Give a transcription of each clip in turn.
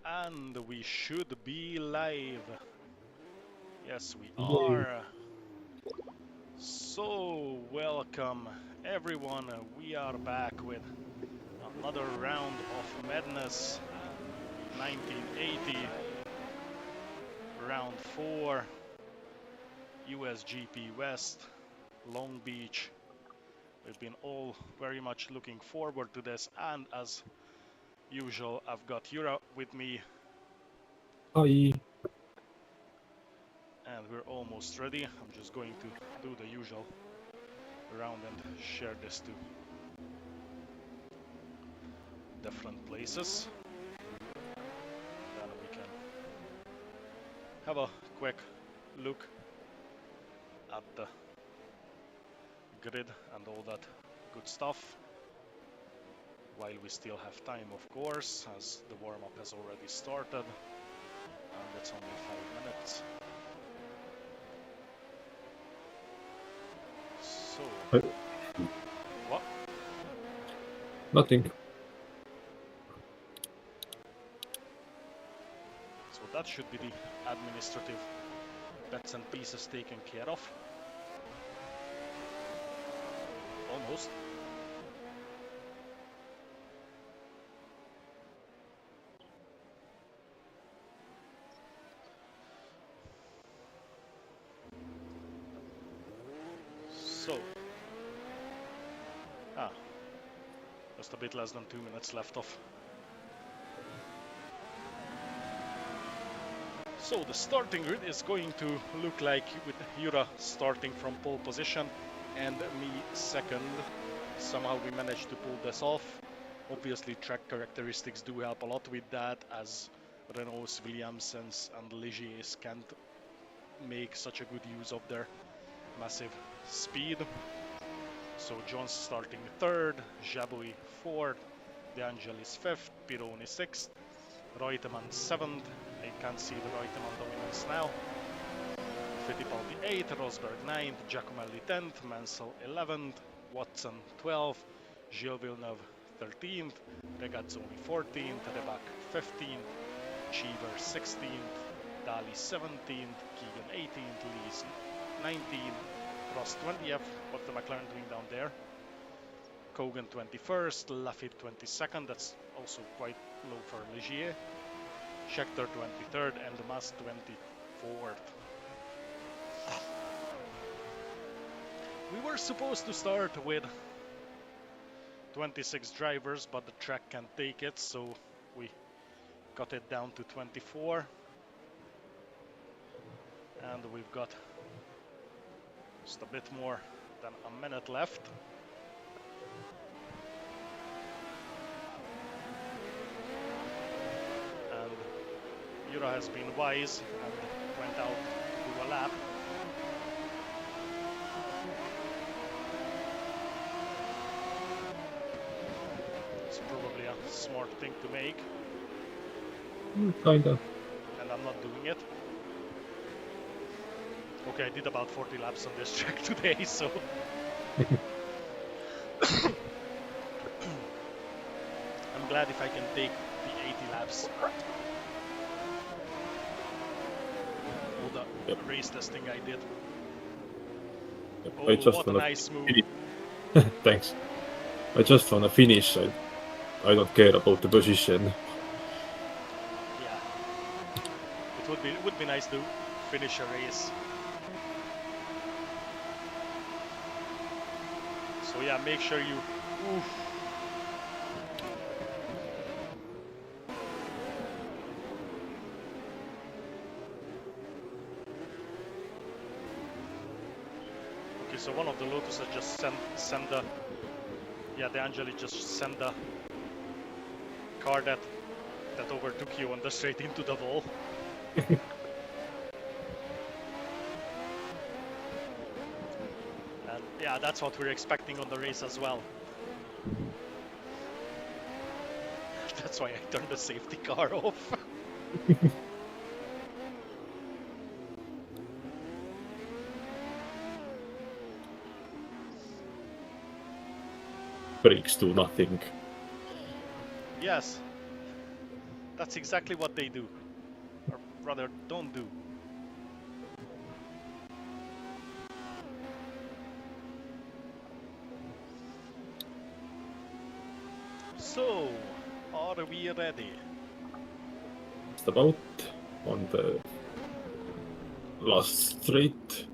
And we should be live. Yes, we Yay. are. So, welcome everyone. We are back with another round of Madness 1980, round 4, USGP West, Long Beach. We've been all very much looking forward to this, and as usual, I've got Yura with me. Hi. And we're almost ready. I'm just going to do the usual round and share this to different places. Then we can have a quick look at the grid and all that good stuff. While we still have time, of course, as the warm-up has already started. And it's only 5 minutes. So, what? Nothing. So that should be the administrative bits and pieces taken care of. Almost. So, just a bit less than 2 minutes left of. So the starting grid is going to look like with Yura starting from pole position and me second. Somehow we managed to pull this off. Obviously track characteristics do help a lot with that, as Renault's, Williamson's and Ligier's can't make such a good use of their massive speed. So John's starting third, Jabouille fourth, De Angelis fifth, Pironi sixth, Reutemann seventh. I can't see the Reutemann dominance now. Fittipaldi 8th, Rosberg 9th, Giacomelli 10th, Mansell 11th, Watson 12th, Gilles Villeneuve 13th, Regazzoni 14th, Rebac 15th, Cheever 16th, Daly 17th, Keegan 18th, Lees 19th, Prost 20th. What's the McLaren doing down there? Kogan 21st, Laffite 22nd, that's also quite low for Ligier. Scheckter 23rd and Mas 24th. We were supposed to start with 26 drivers, but the track can't take it, so we cut it down to 24. And we've got just a bit more than a minute left. And Yura has been wise and went out to do a lap. It's probably a smart thing to make. Kinda. And I'm not doing it. Okay, I did about 40 laps on this track today, so... I'm glad if I can take the 80 laps. All the race testing I did. Yep. Oh, I just what a wanna nice move. Thanks. I just wanna finish. I don't care about the position. Yeah. It would be nice to finish a race. So yeah, make sure you... Oof. Okay, so one of the Lotuses just send the... Yeah, De Angeli just sent the car that overtook you on the straight into the wall. And yeah, that's what we're expecting on the race as well. That's why I turned the safety car off. Brakes do nothing. Yes. That's exactly what they do. Or rather, don't do. So, are we ready? Just about on the last straight.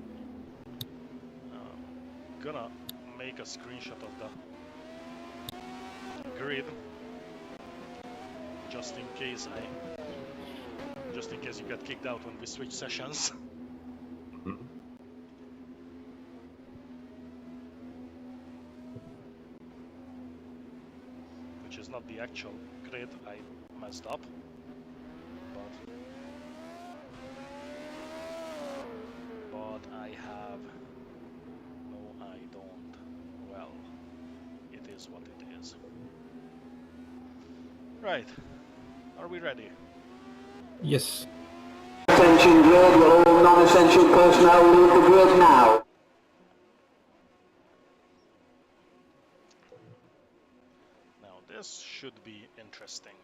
Gonna make a screenshot of the grid just in case you get kicked out when we switch sessions. Mhm. Which is not the actual grid. I messed up, but I have. No, I don't. Well, it is what it is. Right. Are we ready? Yes. Attention grid, all non-essential personnel leave the grid now. Now this should be interesting.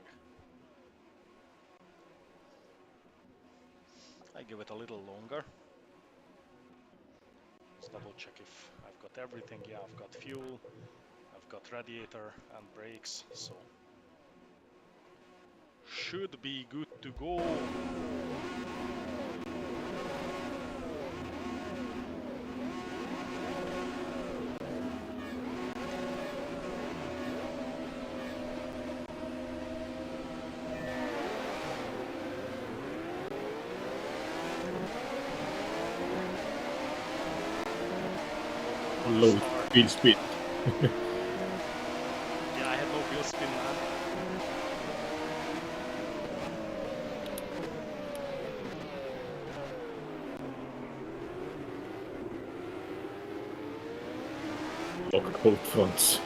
I give it a little longer. Let's double check if I've got everything. Yeah, I've got fuel, I've got radiator and brakes, so should be good to go. Low wheel speed. Yeah, I had no wheel spin, man. Lock both fronts.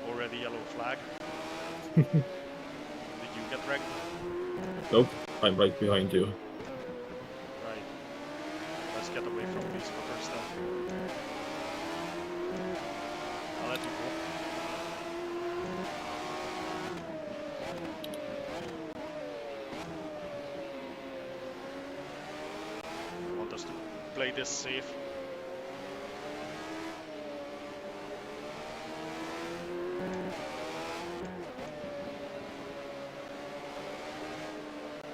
Already yellow flag. Did you get wrecked? Nope, I'm right behind you. Right. Let's get away from these fuckers then. I'll let you go. Want us to play this safe?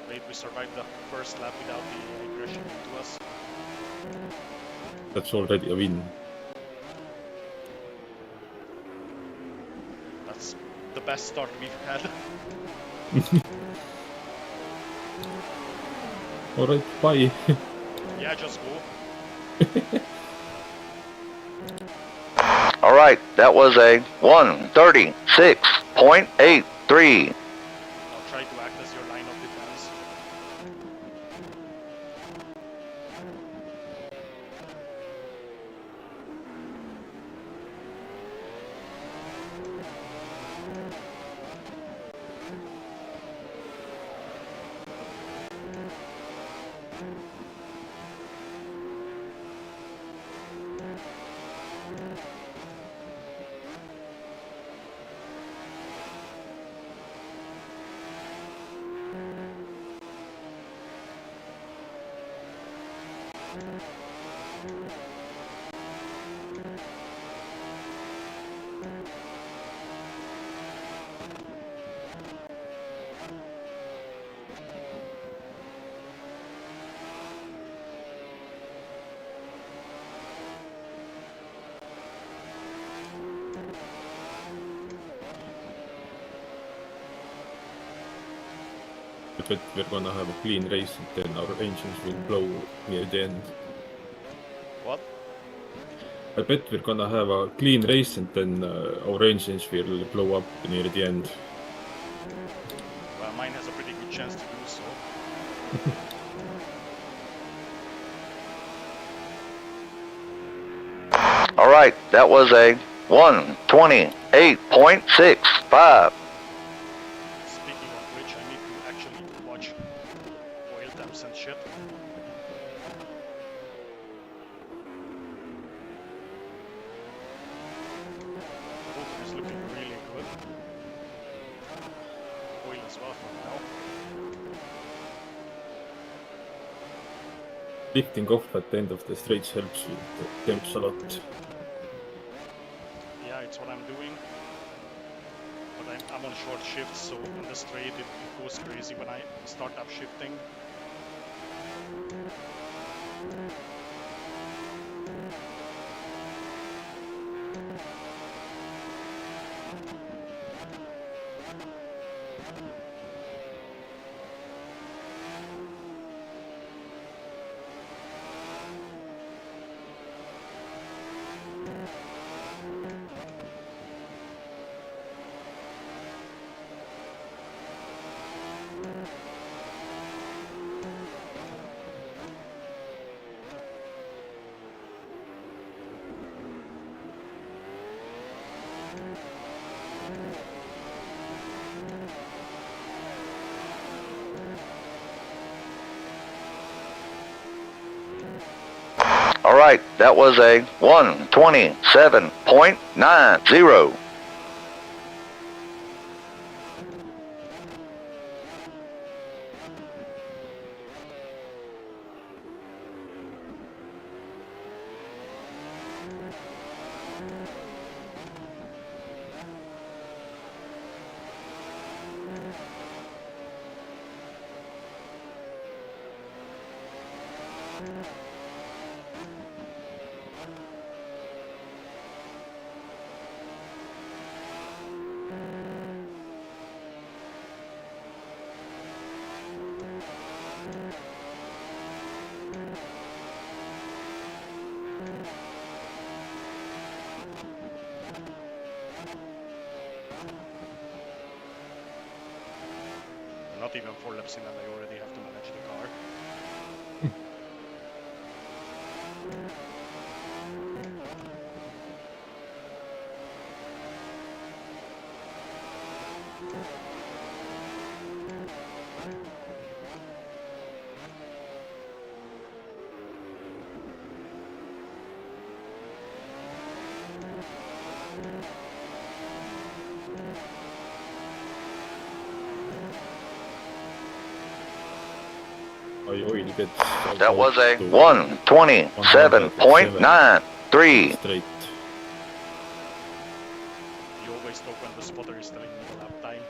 Wait, we survived the first lap without the aggression into us. That's already a win. That's the best start we've had. Alright, bye. Yeah, just go. All right, that was a 136.83. I'll try to act as your line of defense. But we're gonna have a clean race and then our engines will blow near the end. What? I bet we're gonna have a clean race and then our engines will blow up near the end. Well, mine has a pretty good chance to do so. All right, that was a 128.65. Speaking of which, I need to actually watch oil lifting off at the end of the straights helps with the temps a lot. Yeah, it's what I'm doing. But I'm on short shifts, so on the straight it goes crazy when I start upshifting. All right, that was a 127.90. Not even 4 laps in and I already have to manage the car. My oil gets That was a to 127.93. straight. You always talk when the spotter is telling me the lap time.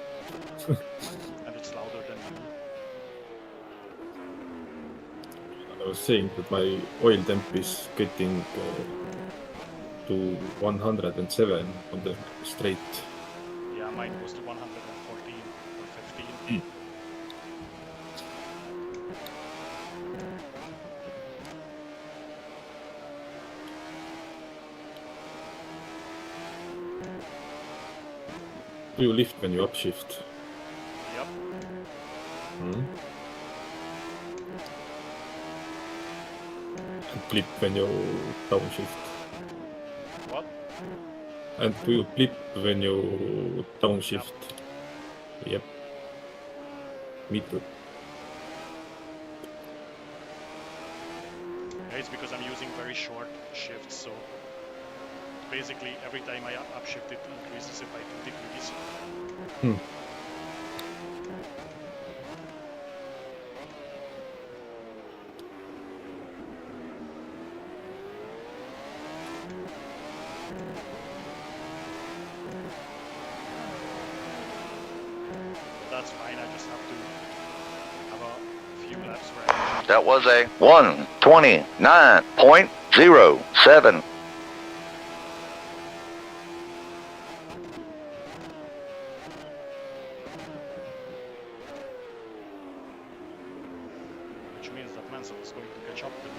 And it's louder than you. I was saying that my oil temp is getting to 107 on the straight. Yeah, mine goes to 114 or 15. Do you lift when you upshift? Yep. And blip when you downshift? What? And do you blip when you downshift? Yep. Me too. Yeah, it's because I'm using very short shifts, so basically every time I upshift it increases it by 2 degrees. But that's fine, I just have to have a few laps where I That was a 129.07. which means that Mansell is going to catch up to me.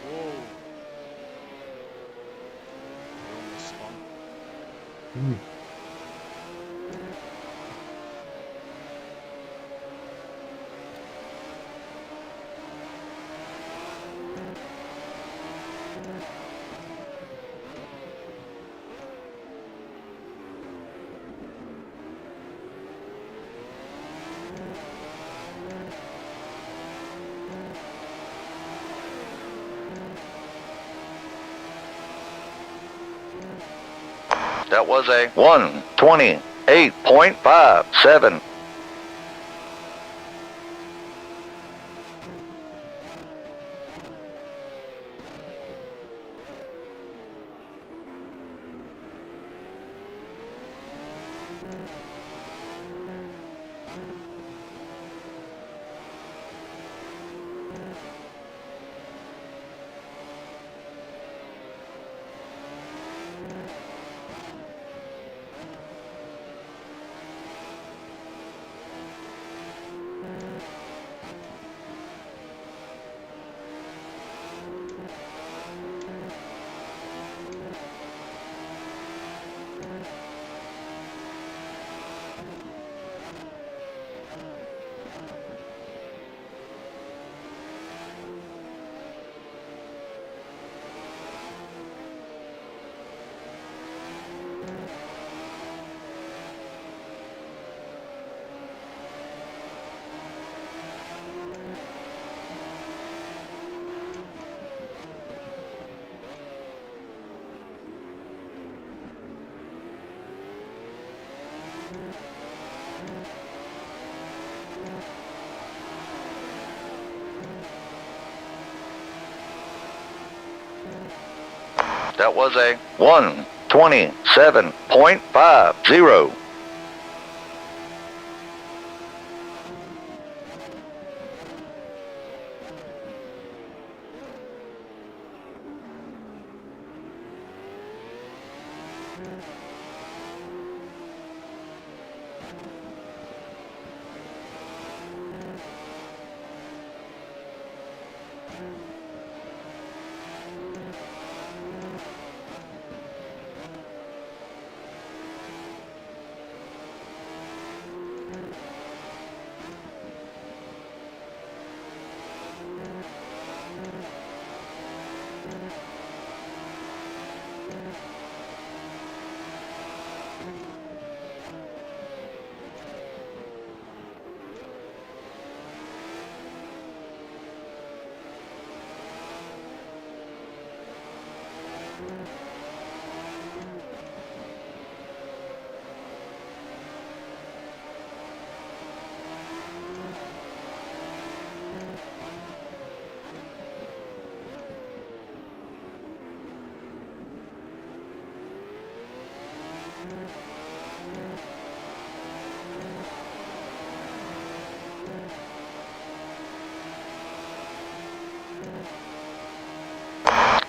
Whoa! I almost spun. That was a 128.57. That was a 127.50.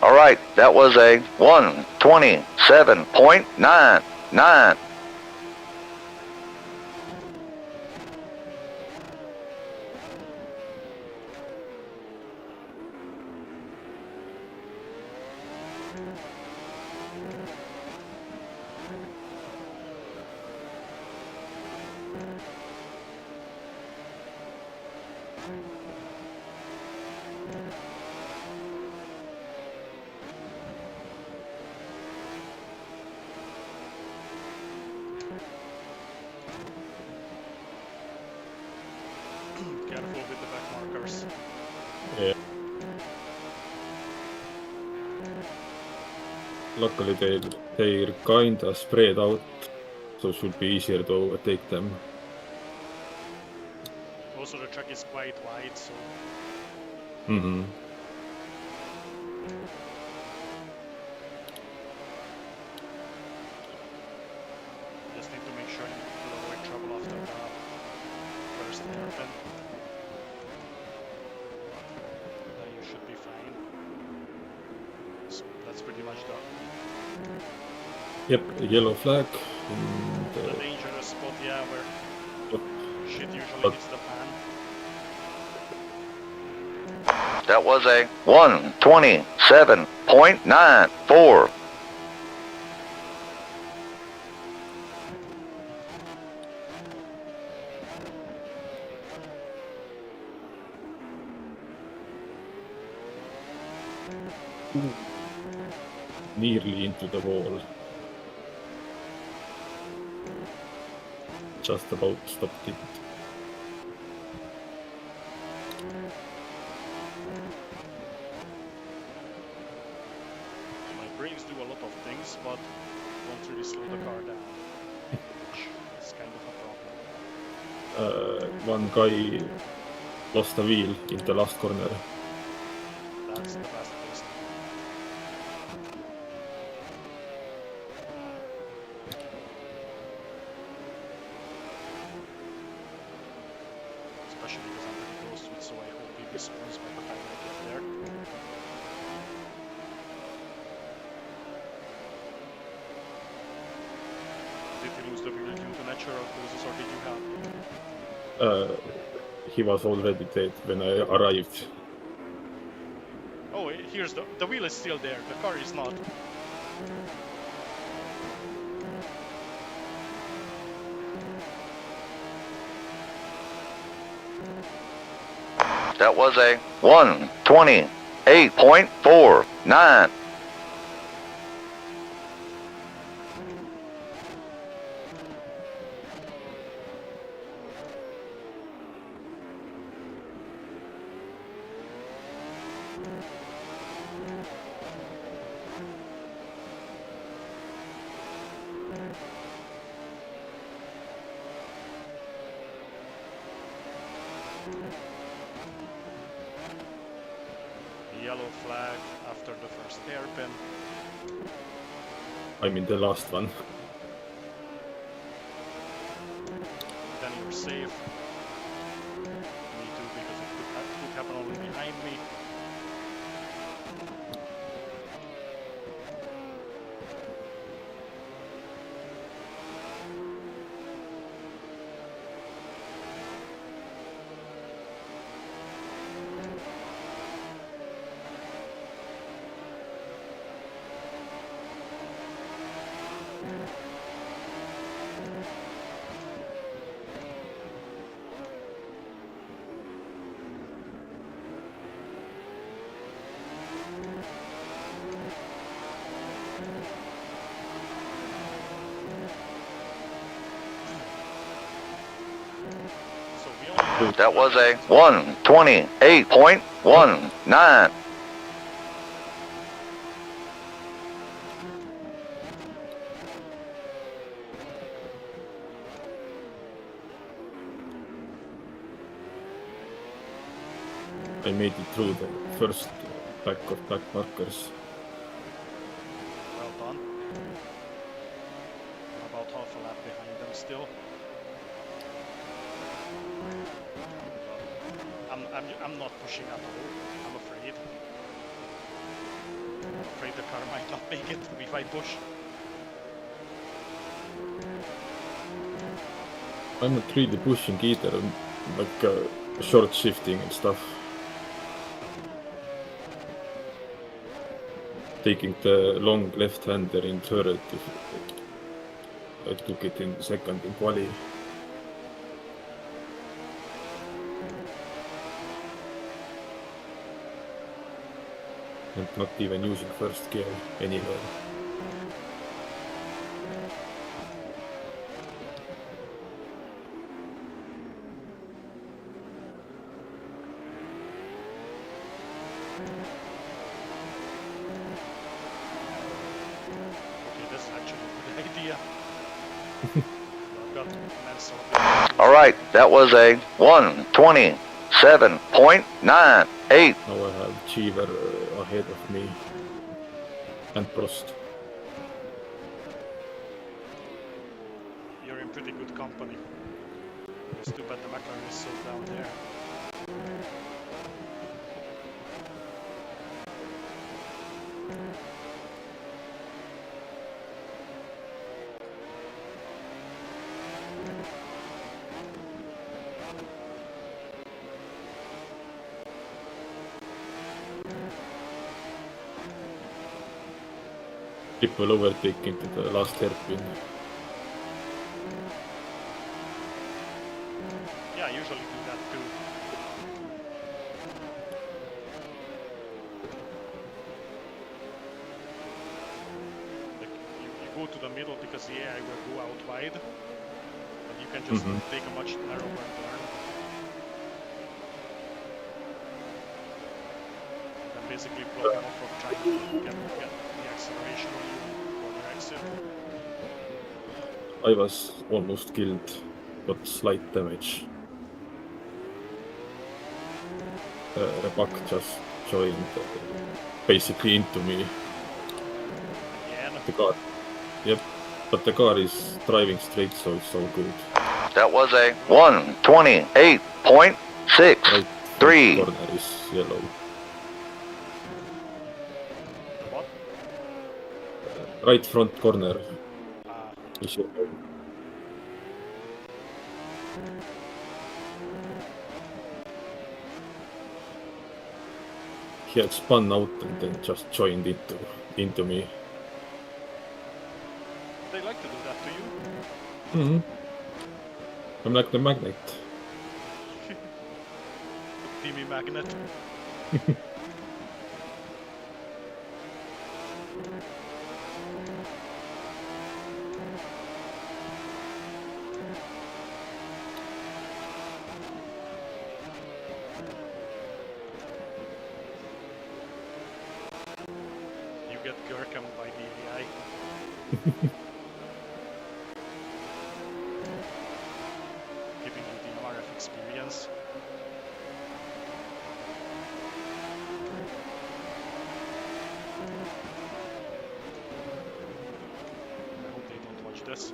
All right, that was a 127.99. Careful with the back markers. Yeah. Luckily they're kinda spread out, so it should be easier to overtake them. Also, the track is quite wide, so Mm-hmm. just need to make sure you avoid trouble after the first hairpin. Then you should be fine. So that's pretty much Yep, a yellow flag. the dangerous spot, yeah, where shit usually But- hits the fan. That was a 127.94. Nearly into the wall. Just about stopped it. My brakes do a lot of things, but don't really slow the car down, which is kind of a problem. One guy lost a wheel in the last corner. That's the best case. Especially because I'm pretty close to it, so I hope he responds by the time I get there. Did you lose the wheel due to natural causes, or did you have? He was already dead when I arrived. Oh, here's the wheel is still there. The car is not. That was a 1:28.49. Yellow flag after the first hairpin. I'm in the last one. Then you're safe. Me too, because it could happen only behind me. So we only have That was a 1:28.19. I made it through the first pack of black markers. well done. About half a lap behind them still. I'm not pushing at all. I'm afraid. I'm afraid the car might not make it if I push. I'm not really pushing either, like short shifting and stuff. Taking the long left-hander in third. I took it in second in quali. And not even using first gear anywhere. Okay, this is actually a good idea. I've got immense All right, that was a 1:27.98. Now I have Cheever ahead of me. And Prost. You're in pretty good company. It's too bad the McLaren is so down there. Triple overtake into the last hairpin. Yeah, I usually do that too. Like, you go to the middle because the AI will go out wide, but you can just take a much narrower turn. And basically block them off from trying to get the acceleration on you for their exit. I was almost killed, got slight damage. Rebuck just joined basically into me. Again. The car. Yep. But the car is driving straight, so it's all good. That was a 128.63. Right corner is yellow. The what? Right front corner Ah, is yellow. He had spun out and then just joined into me. they like to do that to you. Mm-hmm. I'm like the magnet. Timmy Magnet. You get Gurkham by DVI. Giving you the RF experience. I hope they don't watch this.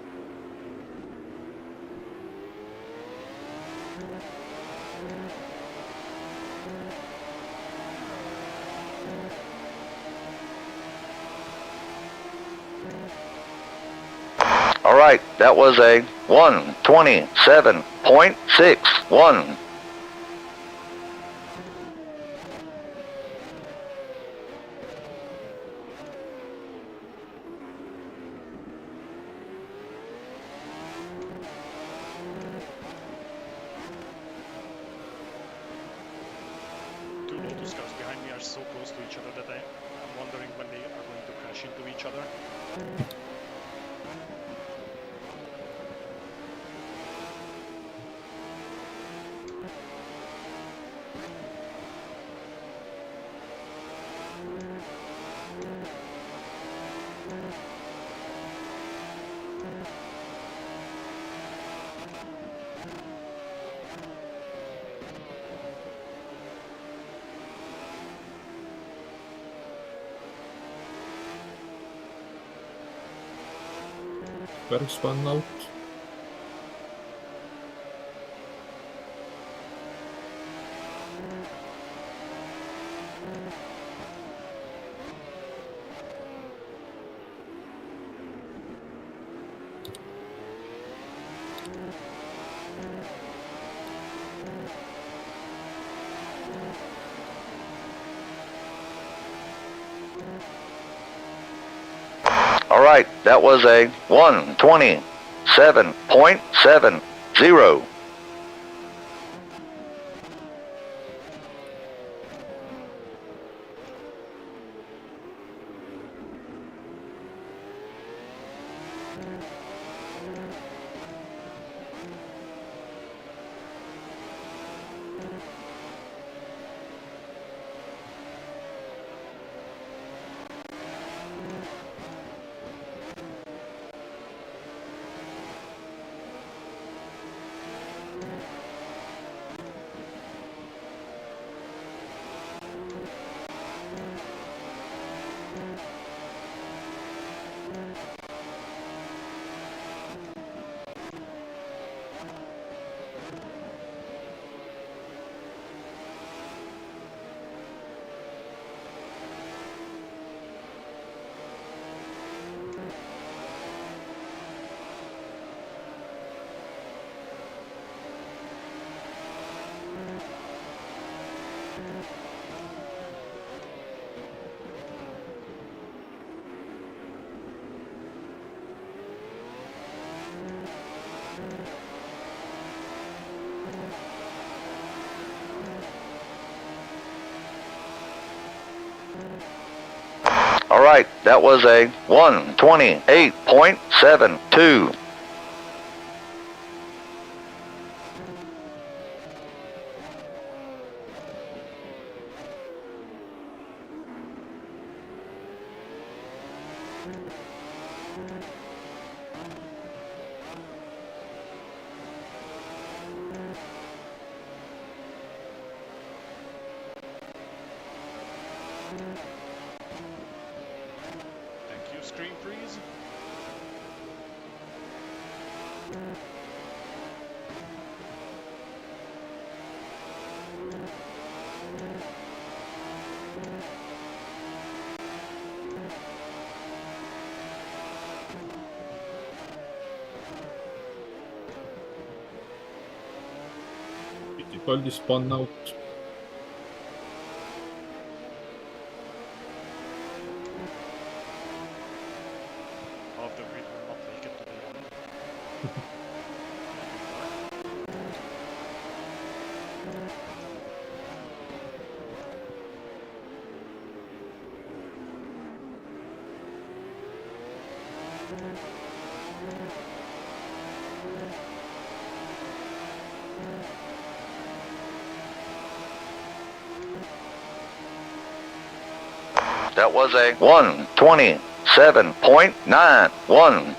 All right, that was a 127.61. Two Lotus cars behind me are so close to each other that I'm wondering when they are going to crash into each other. Where spun out? All right, that was a 127.70. All right, that was a 128.72. Thank you, screen freeze. Fittipaldi spun out. Half the grid will not make it to the end. That was a 1:27.91.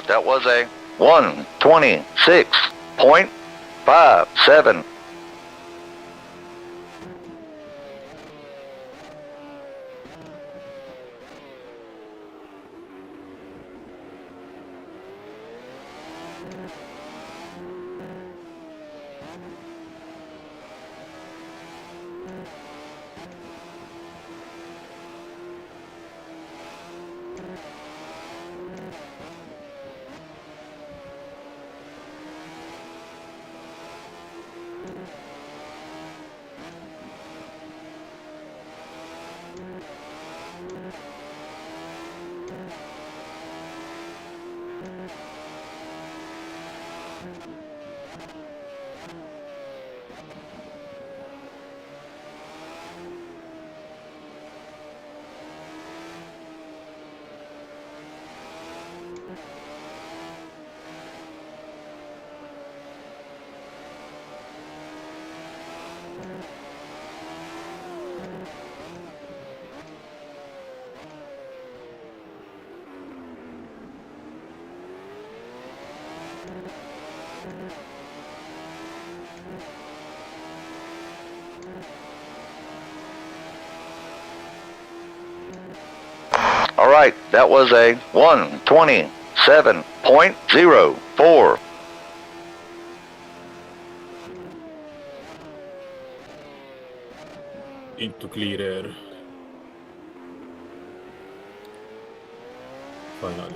That was a 1:26.57. All right, that was a 1:27.04. Into clear air. Finally.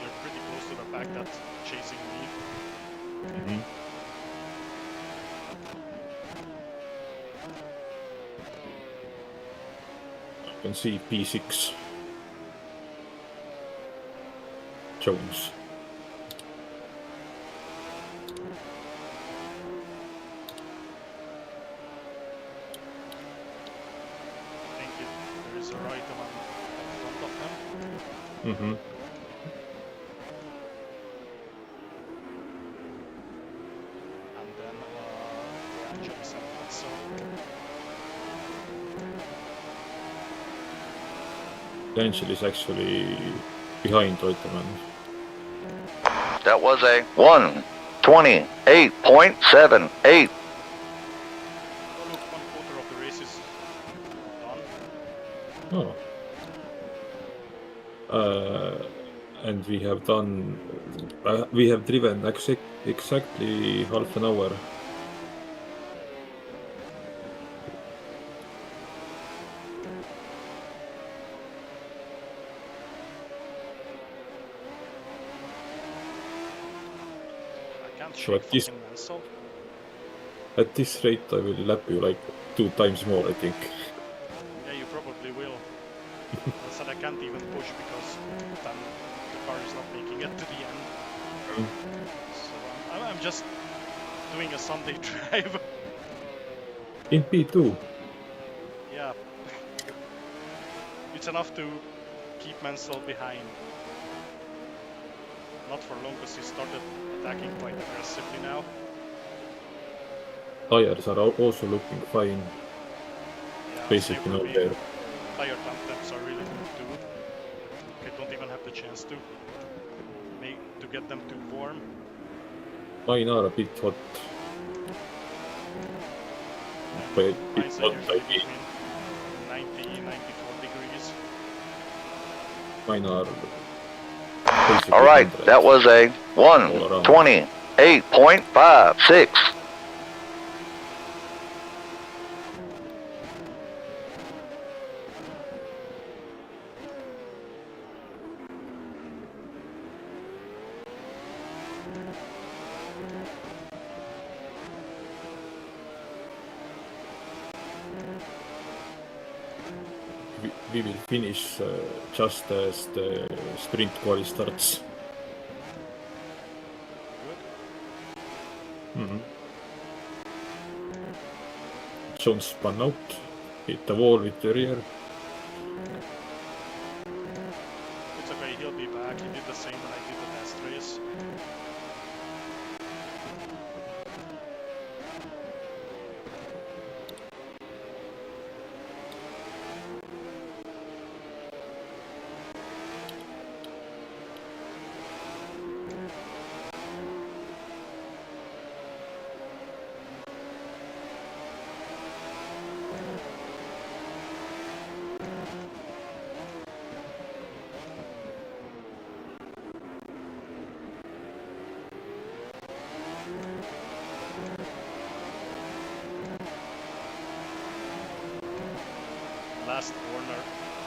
You're pretty close to the pack that's chasing me. I can see P6. Jones. the right one in front of him. Mm-hmm. And then Angelis and Matzo. Angel is actually behind Reutemann. That was a 1:28.78. Oh look, 1/4 of the race is done. Oh. And we have done. We have driven exactly half an hour. So at this rate, I will lap you like 2 times more, I think. Yeah, you probably will. I said I can't even push because then the car is not making it to the end. So I'm just doing a Sunday drive. In P2. Yeah. It's enough to keep Mansell behind. Not for long because he started attacking quite aggressively now. Tires are also looking fine. Yeah, Basically not there. Tire temp temps are really good too. I don't even have the chance to get them too warm. Mine are a bit hot. But Mine's it's are hot, usually I mean. between 90 and 94 degrees. Mine are. All right, that was a 1:28.56. We will finish just as the sprint quali starts. Good. Jones spun out, hit the wall with the rear. It's okay, he'll be back. He did the same when I did the test race. Last corner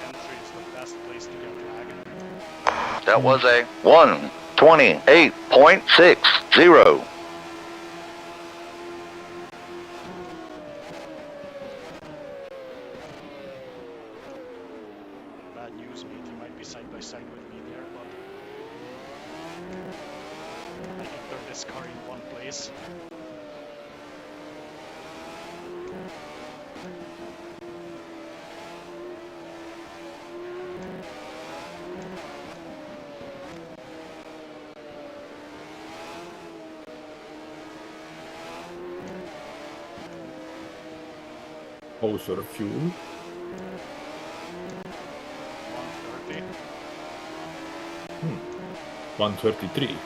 entry is the best place to get lag. That was a 1:28.60. Bad news, mate. You might be side by side with me there, but I can turn this car in one place. How's your fuel? 130. 133.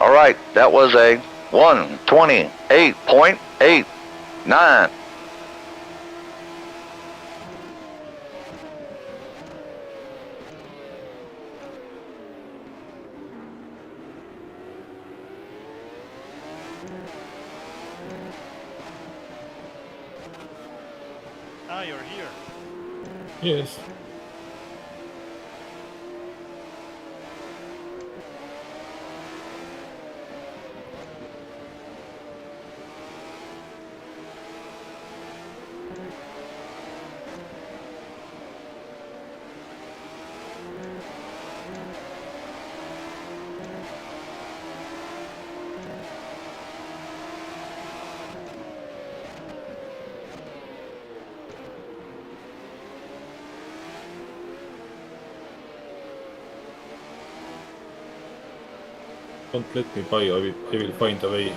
All right, that was a 1:28.89. tire here. Yes. Don't let me by, I will find a way.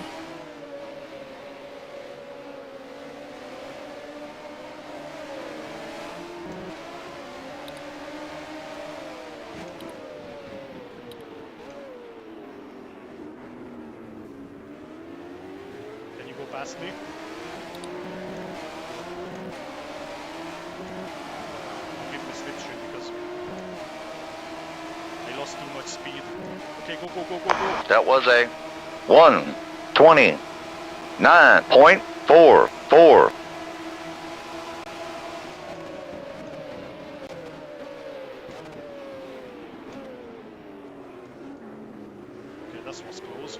Can you go past me? Give me slipstream because I lost too much speed. Okay, go, go, go, go, go. That was a 1:29.44. Okay, that was close.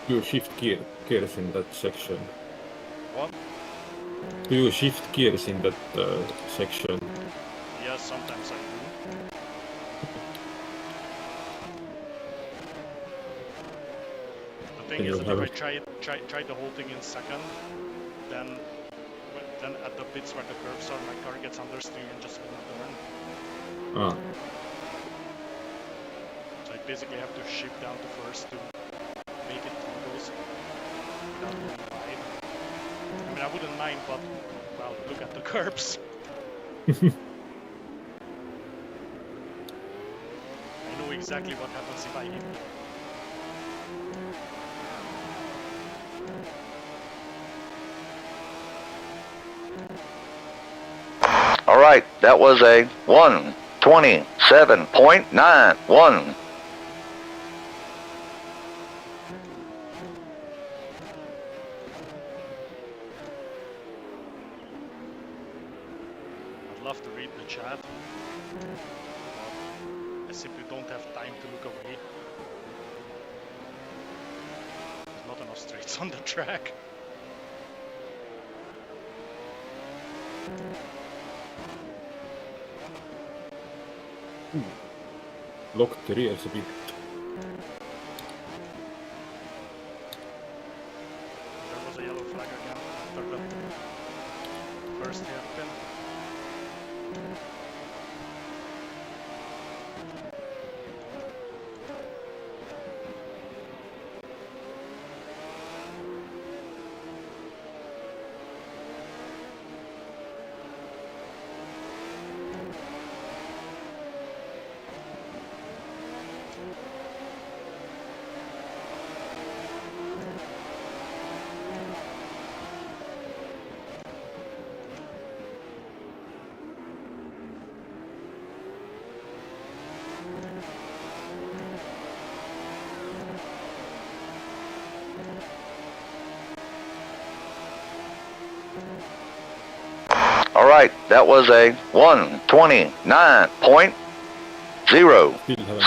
Do you shift gears in that section? What? Do you shift gears in that section? Yes, sometimes I do. The thing is that if I try the whole thing in second, then at the bits where the curves are, my car gets understeer and just won't turn. Ah, So I basically have to shift down to first to make it through those without going wide. I mean, I wouldn't mind, but well, look at the curbs. I know exactly what happens if I hit. All right, that was a 1:27.91. I'd love to read the chat, but I simply don't have time to look away. There's not enough straights on the track. lock the rears a bit. There was a yellow flag again after the first hairpin. All right, that was a 1:29.07. Still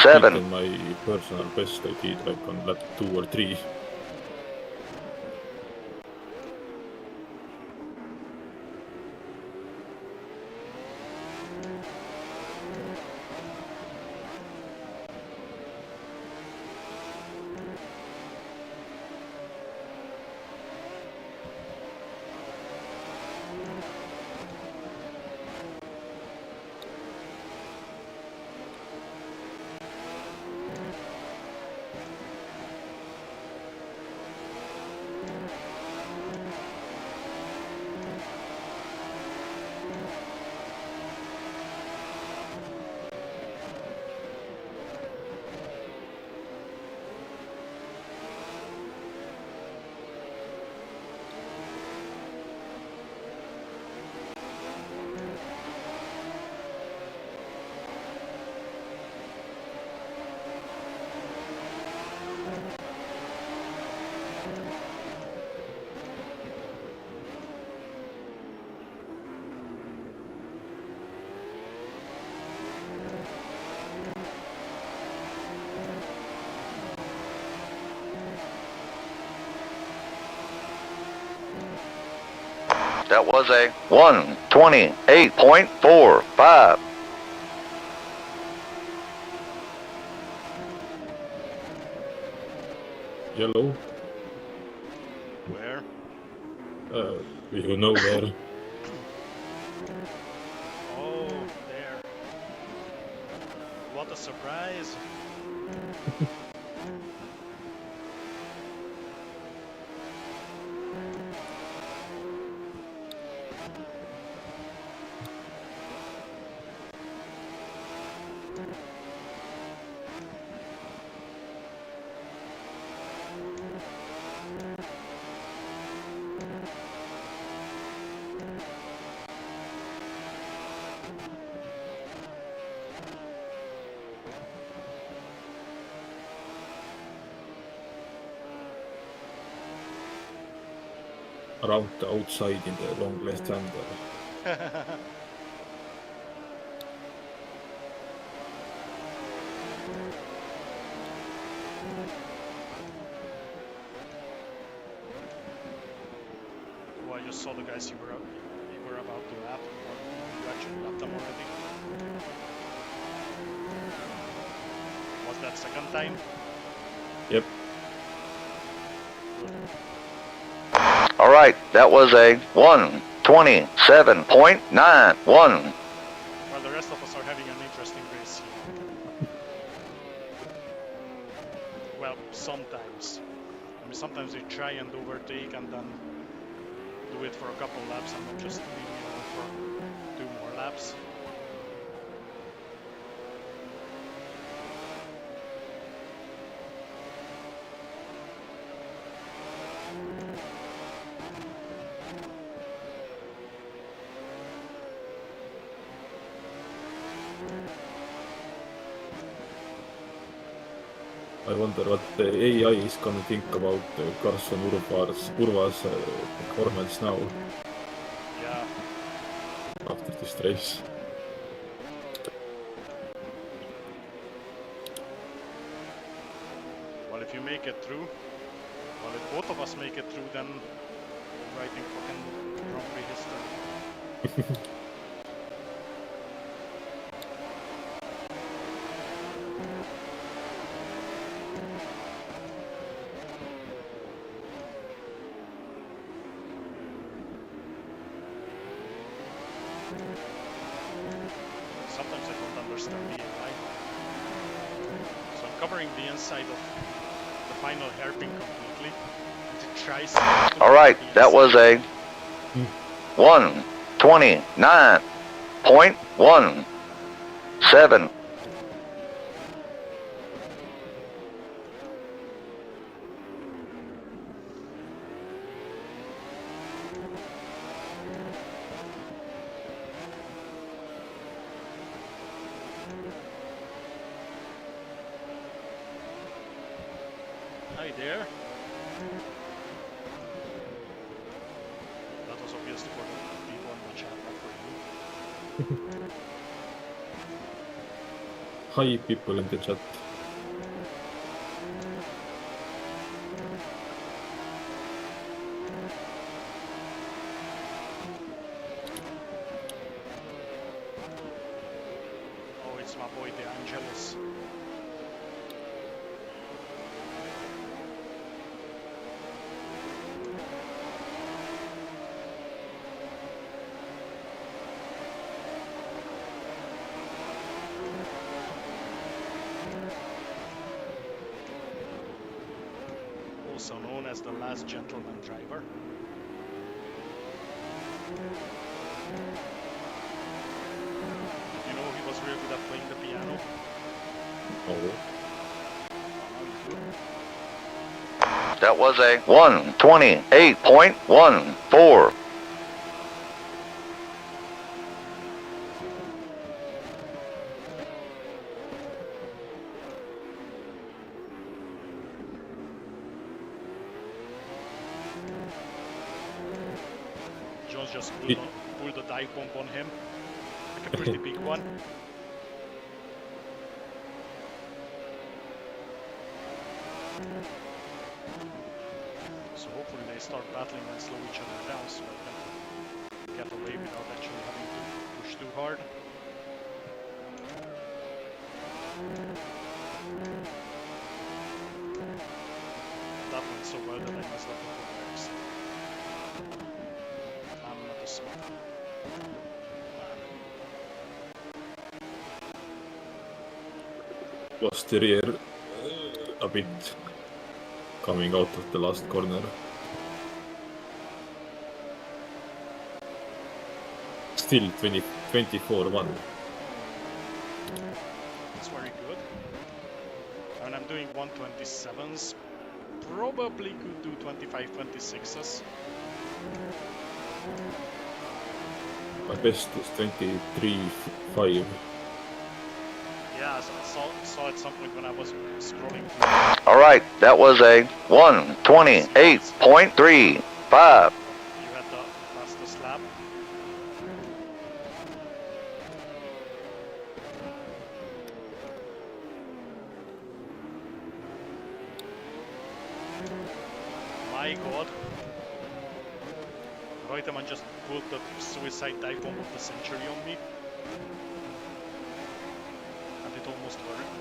haven't beaten my personal best I did like on lap 2 or 3. That was a 1:28.45. Yellow. Where? You know where. Oh, there. What a surprise. Around the outside in the long left hander. Oh, I just saw the guys you were about to lap, or you actually lapped them already. Was that second time? Yep. All right, that was a 1:27.91. Well, the rest of us are having an interesting race here. Well, sometimes. I mean, sometimes we try and overtake and then do it for a couple laps and then just leave me alone for 2 more laps. I wonder what the AI is gonna think about Carson Urva's performance now Yeah, after this race. well, if you make it through, well, if both of us make it through, then we're writing fucking Grand Prix history. Sometimes I don't understand the AI. So I'm covering the inside of the final hairpin completely. And it tries to All right, the that was inside. a 1:29.17. Hi there. That was obviously for the people in the chat, not for you. Hi, people in the chat. Oh, it's my boy, the Angelus. Also known as the last gentleman driver. You know he was really good at playing the piano. Oh, Now you do. That was a 1:28.14. Jones just pulled a dive bomb on him. Like a pretty big one. So hopefully they start battling and slow each other down so I can get away without actually having to push too hard. That went so well that I messed up the footworks. I'm not a smart man. Was the rear a bit coming out of the last corner. Still 24-1. That's very good. And I'm doing 127s. Probably could do 25, 26s. My best is 23-5. Yeah, so I saw at some point when I was scrolling through. All right, that was a 128.35. You had the fastest lap. My god. Reutemann just pulled the suicide dive bomb of the century on me. And it almost worked.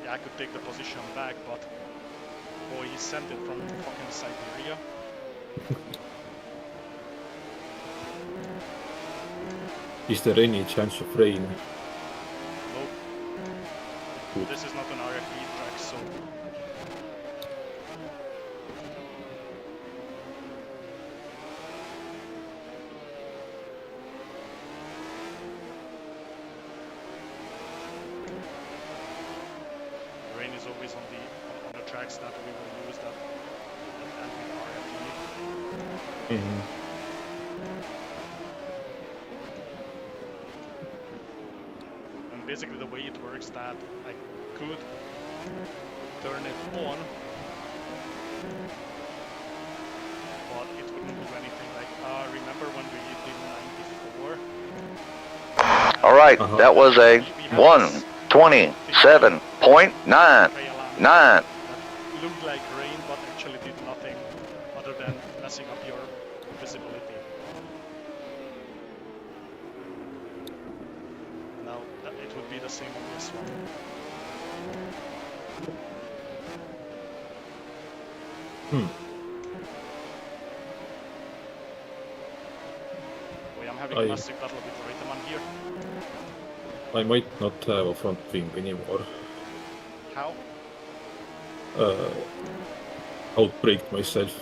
Yeah, I could take the position back, but boy, he sent it from fucking Siberia. Is there any chance of rain? Nope. This is not an RFE track, so rain is always on the tracks that we will use that and with RFE. Mm-hmm. And basically the way it works that I could turn it on, but it wouldn't do anything. Like, remember when we did 94? All right, Uh-huh. that was a 127.99. That looked like rain, but actually did nothing other than messing up your visibility. Now, it would be the same on this one. Boy, I'm having a massive battle with Reutemann here. I might not have a front wing anymore. How? Outbraked myself.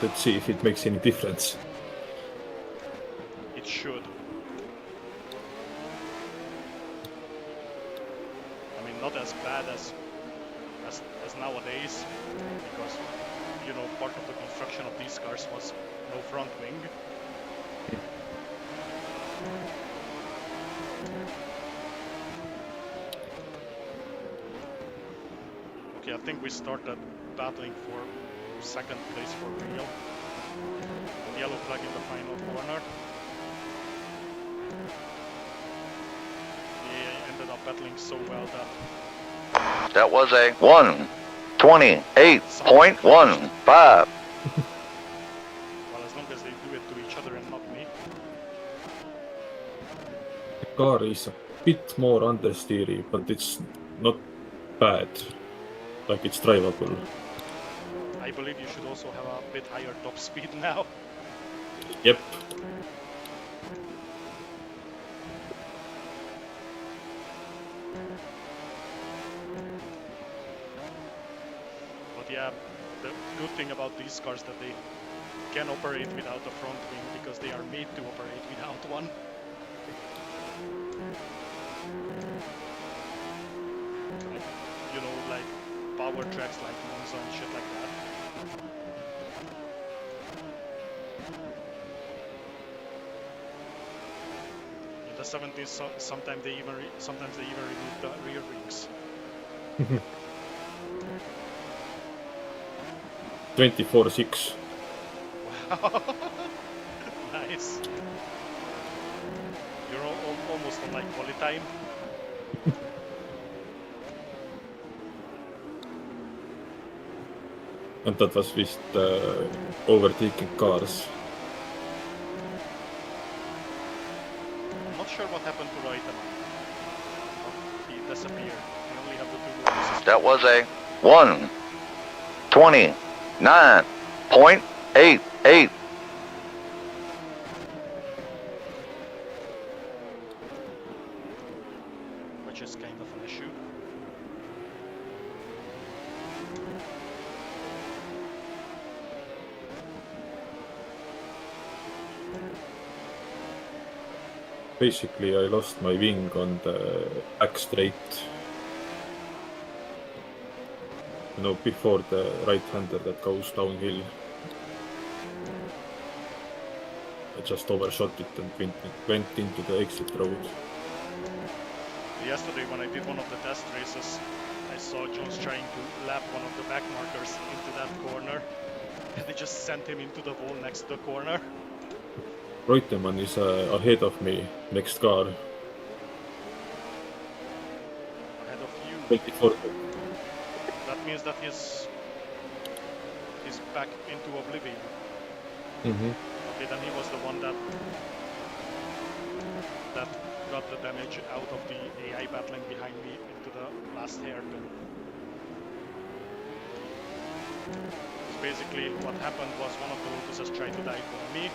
Let's see if it makes any difference. It should. I mean, not as bad as nowadays, because, you know, part of the construction of these cars was no front wing. Okay, I think we started battling for second place for real. The yellow flag in the final corner. Yeah, ended up battling so well that That was a 128.15. well, as long as they do it to each other and not me. The car is a bit more understeery, but it's not bad. Like, it's drivable. I believe you should also have a bit higher top speed now. Yep. But yeah, the good thing about these cars that they can operate without a front wing because they are made to operate without one. Like, you know, like power tracks like Monza and shit like that. In the 70s, sometimes they even remove the rear wings. 24-6. Wow, nice. You're almost on my quali time. And that was vist overtaking cars. I'm not sure what happened to Reutemann. He disappeared. I only have the 2 notices. That was a 1:29.88. Which is kind of an issue. Basically, I lost my wing on the back straight. You know, before the right-hander that goes downhill. I just overshot it and went into the exit road. Yesterday when I did one of the test races, I saw Jones trying to lap one of the back markers into that corner. And they just sent him into the wall next to the corner. Reutemann is ahead of me, next car. Ahead of you. 24. That means that he's back into oblivion. Mm-hmm. Okay, then he was the one that got the damage out of the AI battling behind me into the last hairpin. Basically, what happened was one of the Lotuses tried to dive on me,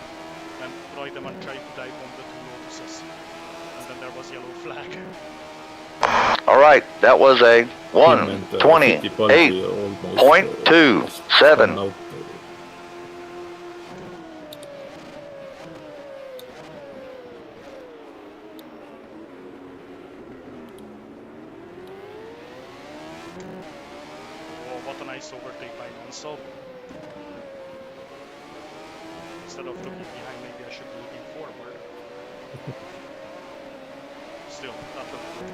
and Reutemann tried to dive on the 2 Lotuses. And then there was yellow flag. All right, that was a 1:28.27. Oh, what a nice overtake by Gonzo. Instead of looking behind, maybe I should be looking forward. Still, that looked good.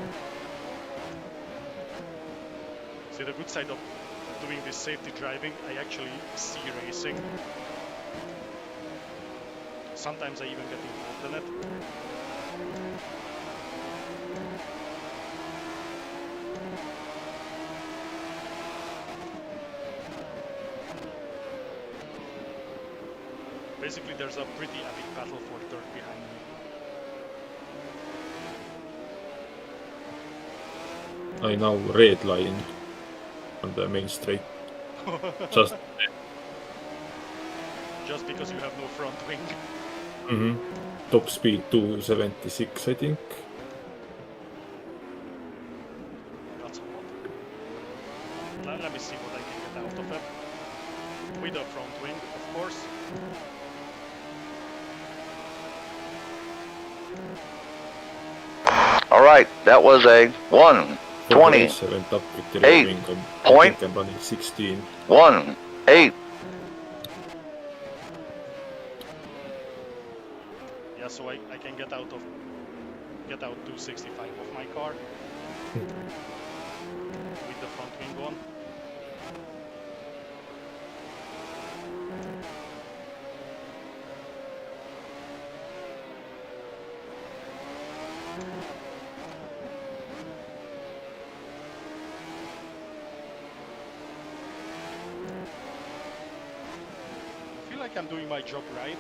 See, the good side of doing this safety driving, I actually see racing. Sometimes I even get involved in it. Basically, there's a pretty epic battle for third behind me. I now red line on the main straight. Just because you have no front wing. mm-hmm. Top speed 276, I think. That's a lot. Let me see what I can get out of it. With a front wing, of course. All right, that was a 1:20. I went up with the rear wing and I think I'm running 16. 1:8. Yeah, so I can get out 265 of my car with the front wing on. I feel like I'm doing my job right.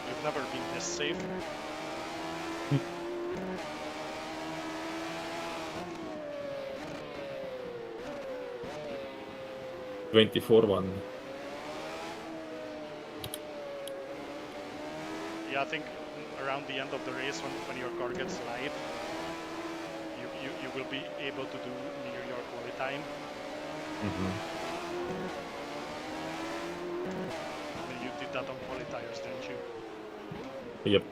You've never been this safe. 24-1. Yeah, I think around the end of the race, when your car gets light, you will be able to do near your quali time. Mm-hmm. You did that on quali tires, didn't you? Yep.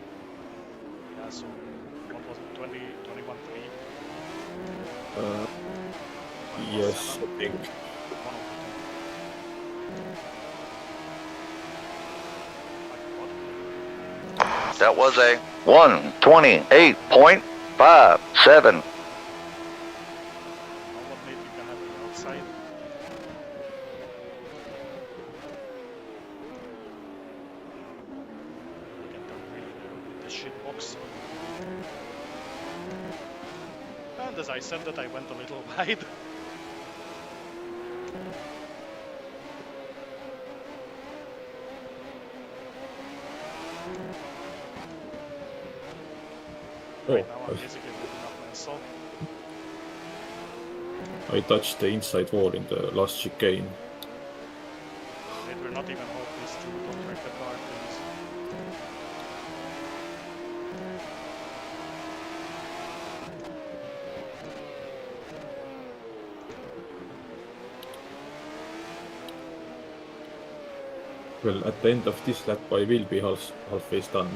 Yeah, so what was it, 20, 21.3? Yes, I think. One of the two. That was a 1:28.57. What made you gonna be outside? I can turn really good with this shit. And as I said that, I went a little wide. Right now I'm basically moving up myself. I touched the inside wall in the last chicane. Wait, we're not even hope this to contract the car, please. Well, at the end of this lap, I will be halfway done.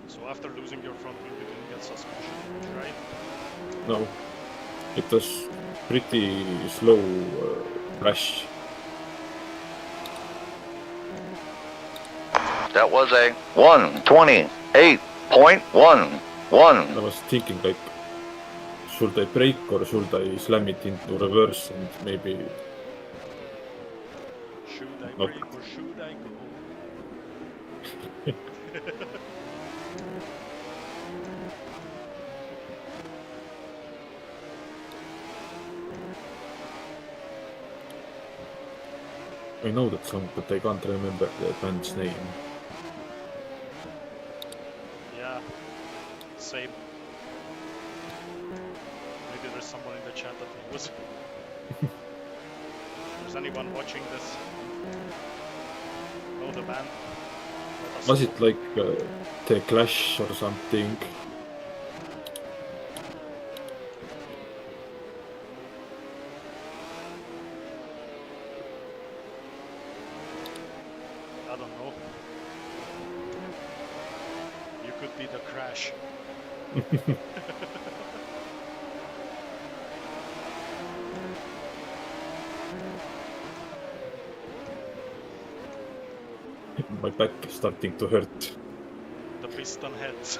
So after losing your front wing, you didn't get suspension, right? No, it was pretty slow crash. That was a 128.11. I was thinking like, should I brake or should I slam it into reverse and maybe... Should I Not. brake or should I go? I know that song, but I can't remember the band's name. Yeah, same. Maybe there's someone in the chat that knows. If there's anyone watching this, know the band? Let us Was know. it like The Clash or something? I don't know. You could be the Crash. My back is starting to hurt. The piston heads.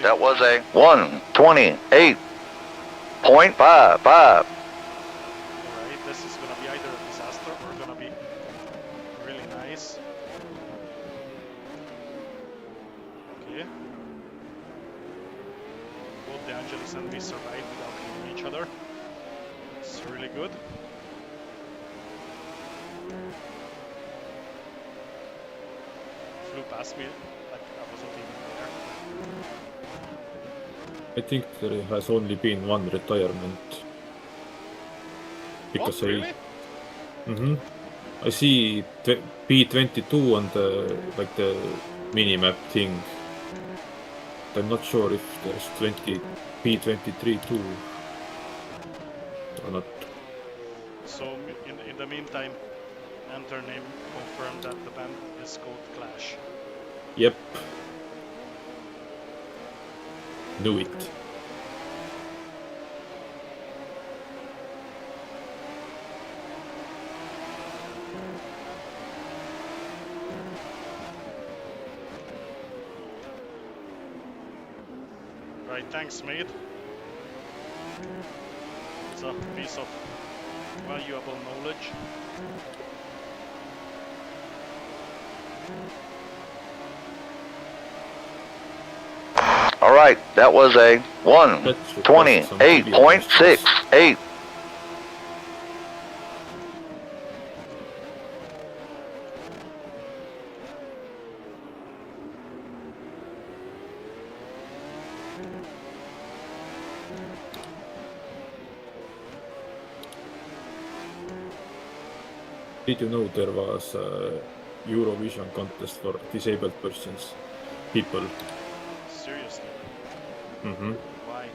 That was a 128.55. Alright, this is gonna be either a disaster or gonna be really nice. Okay. Both De Angelis and me survived without hitting each other. It's really good. Flew past me like I wasn't even there. I think there has only been one retirement. Because What, really? I see P22 on the the minimap thing. I'm not sure if there's P23 too or not. So in the meantime, enter name confirmed that the band is called Clash. Yep. Knew it. Right, thanks mate. It's a piece of valuable knowledge. All right, that was a 128.68. Did you know there was a Eurovision contest for disabled persons? People. Seriously, why?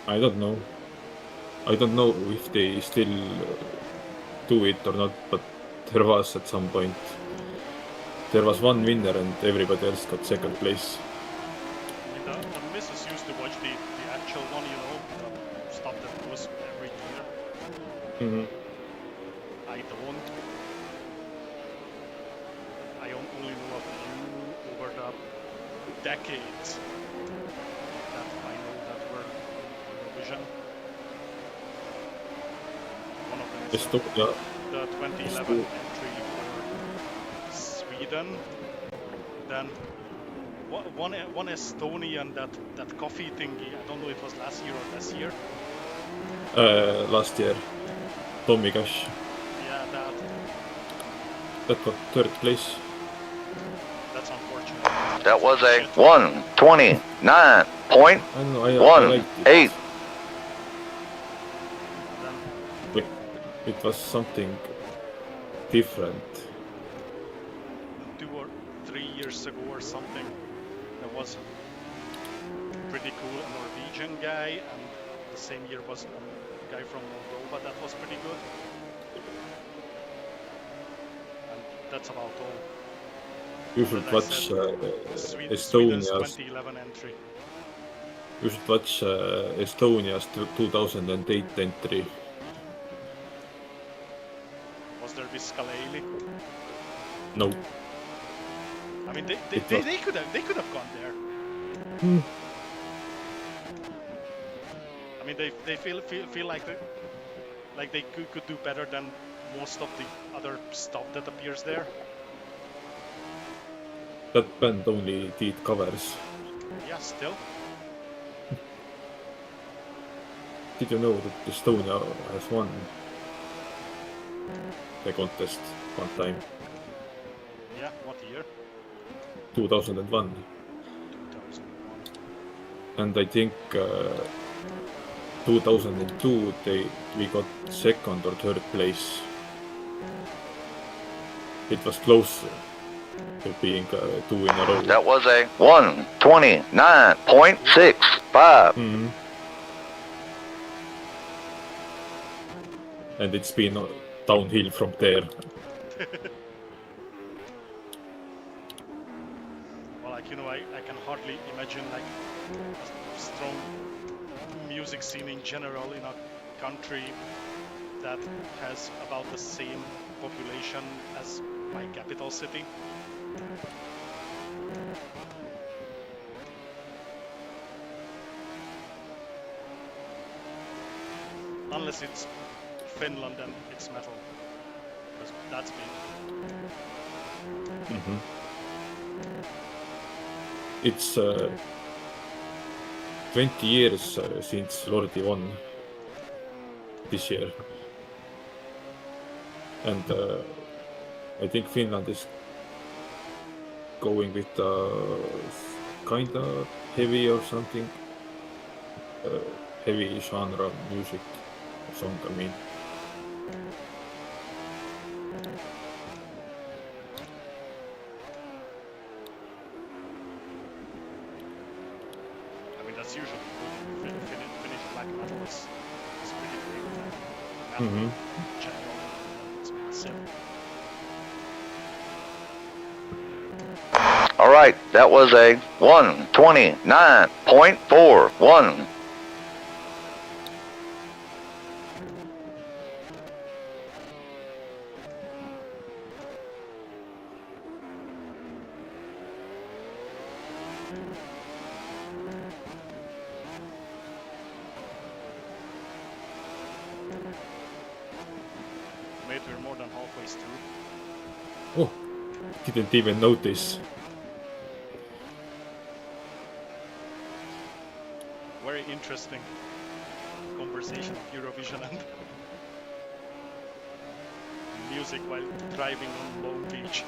I don't know. I don't know if they still do it or not, but there was at some point. There was one winner and everybody else got second place. I mean, the missus used to watch the actual one, you know, the stuff that goes every year. I don't. I only know a few over the decades that I know that were Eurovision. One of them is Estonia. the 2011 entry for Sweden. Then one Estonian that coffee thingy. I don't know if it was last year or this year. Last year, Tommy Cash. Yeah, That got third place. that's unfortunate. That was a Shit. 129.18. I know, I liked it. Then It was something different. 2 or 3 years ago or something, there was a pretty cool Norwegian guy, and the same year was a guy from Moldova that was pretty good. And that's about all. You should As I watch Sweden's Estonia's. 2011 entry. You should watch Estonia's 2008 entry. Was there Viscaleli? No. I mean, they It could have gone there. Hmm. I mean, they feel like they could do better than most of the other stuff that appears there. That band only did covers. Yeah, still. Did you know that Estonia has won the contest one time? Yeah, what year? 2001. 2001. And I think 2002 we got second or third place. It was close to being 2 in a row. That was a 129.65. Mhm. And it's been downhill from there. Well, like, I can hardly imagine like a strong music scene in general in a country that has about the same population as my capital city. Unless it's Finland and it's metal, because that's big. Mhm. It's 20 years since Lordi won this year. And I think Finland is going with kind of heavy or something. Heavy genre music song, I mean. I mean, that's usually good. Finnish black metal is pretty big. Metal Mhm. in general, it's massive. All right, that was a 129.41. Mate, we're more than halfway through. Oh, didn't even notice. Very interesting conversation of Eurovision and music while driving on Long Beach.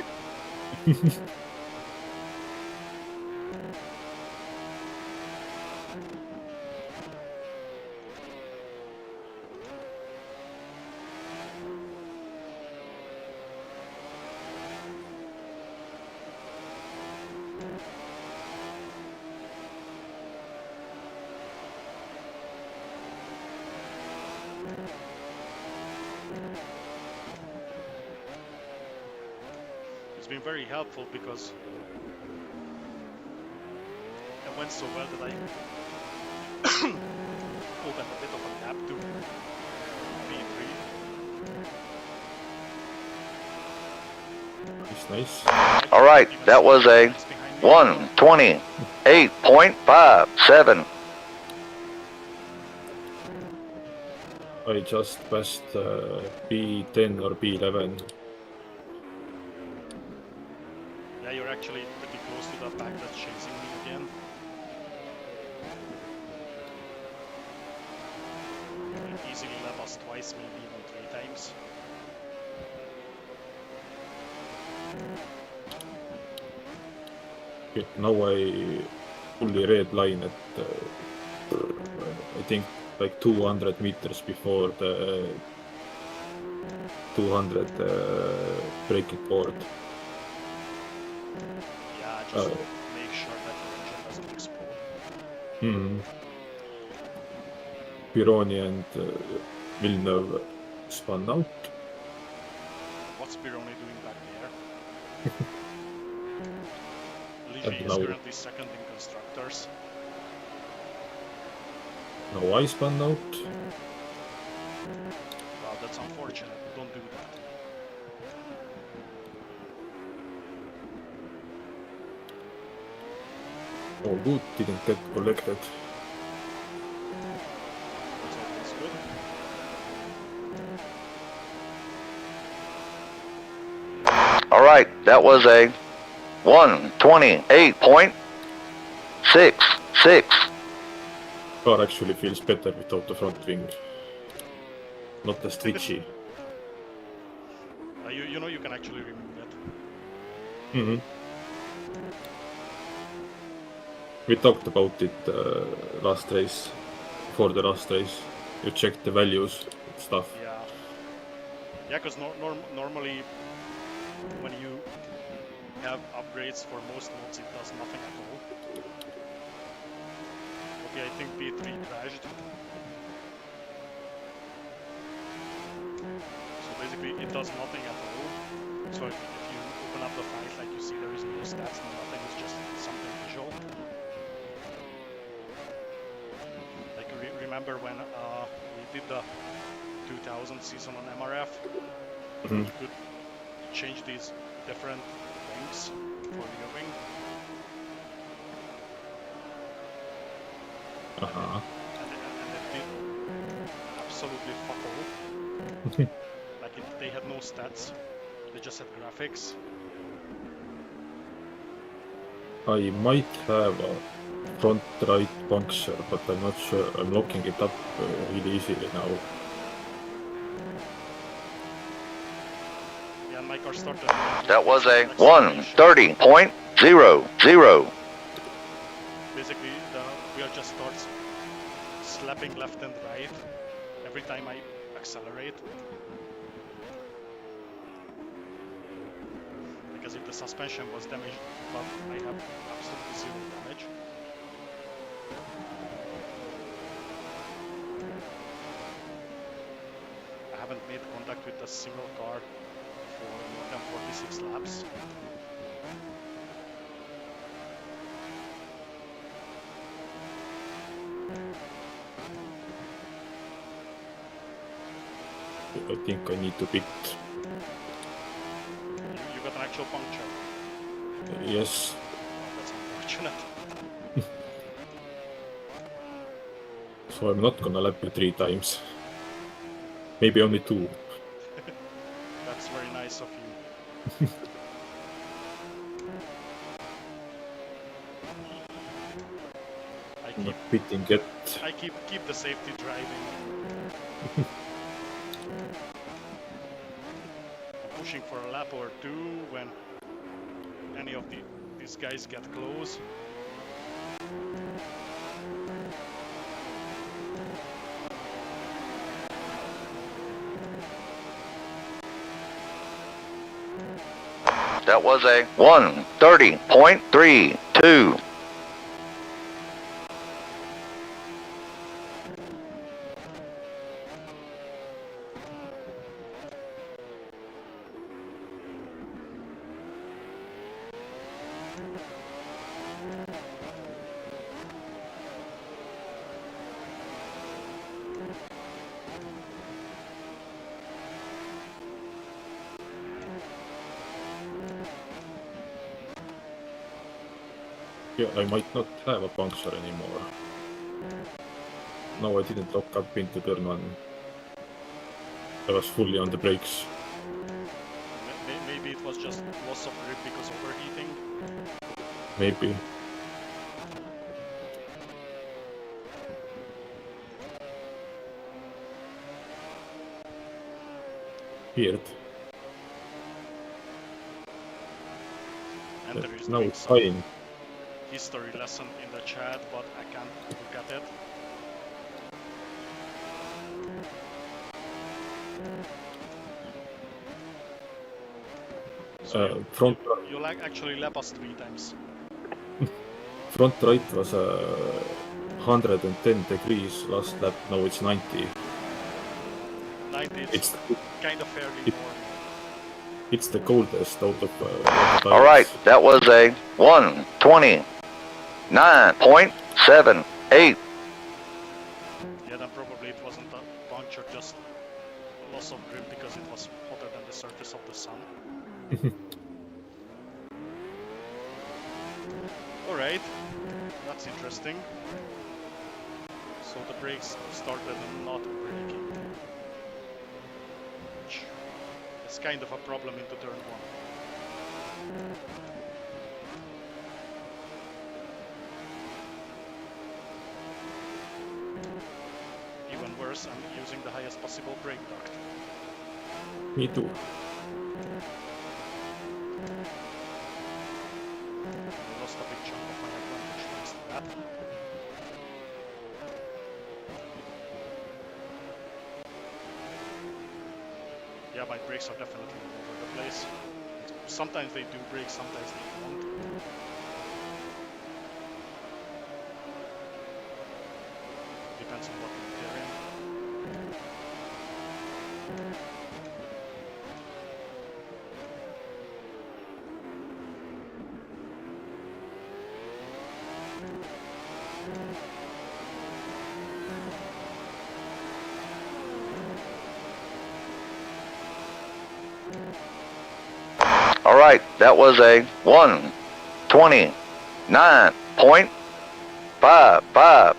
It's been very helpful because it went so well that I opened a bit of a tab to B3. It's nice. All right, that was a 1:28.57. I just passed B10 or B11. Yeah, you're actually pretty close to the pack that's chasing me again. You easily lap us twice, maybe even 3 times. Okay, now I fully red line at I think like 200 meters before the 200 breaking board. Yeah, just make sure that your engine doesn't explode. Pironi and Villeneuve spun out. What's Pironi doing back there? Ligier And is now- currently second in constructors. Now I spun out. Wow, that's unfortunate. Don't do that. Oh, good, didn't get collected. That's always good. All right, that was a 1:28.66. Car actually feels better without the front wing. Not as twitchy. You know you can actually remove it. We talked about it last race. Before the last race. You checked the values and stuff. Yeah. Yeah, because normally when you have upgrades for most modes, it does nothing at all. Okay, I think P3 crashed. So basically it does nothing at all. So if you open up the files, like you see there is no stats, no nothing, it's just something visual. Like remember when we did the 2000 season on MRF? You could change these different things for your wing. Uh-huh. And it did absolutely fuck all. Like they had no stats, they just had graphics. I might have a front right puncture, but I'm not sure. I'm locking it up really easily now. Yeah, and my car started. That was a 1:30.00. Basically, the wheel just starts slapping left and right every time I accelerate. Because if the suspension was damaged, but I have absolutely zero damage. I haven't made contact with a single car for more than 46 laps. I think I need to pit. You got an actual puncture. Yes. Well, that's unfortunate. So I'm not gonna lap you 3 times. Maybe only 2. That's very nice of you. I'm not pitting yet. I keep the safety driving. I'm pushing for a lap or two when any of these guys get close. That was a 1:30.32. Yeah, I might not have a puncture anymore. No, I didn't lock up into turn 1. I was fully on the brakes. Maybe it was just loss of grip because of overheating. Maybe. Weird. And there is Now doing it's some fine. history lesson in the chat, but I can't look at it. So you actually lap us 3 times. Front right was 110 degrees last lap, now it's 90. 90 is It's kind of fairly normal. It's the coldest out of all the tires. All right, that was a 129.78. Yeah, then probably it wasn't a puncture, just loss of grip because it was hotter than the surface of the sun. Alright, that's interesting. So the brakes started not braking. Which is kind of a problem into turn 1. Even worse, I'm using the highest possible brake duct. Me too. I lost a big chunk of my advantage thanks to that. Yeah, my brakes are definitely all over the place. Sometimes they do brake, sometimes they don't. Depends on what mood they're in. All right, that was a 129.55.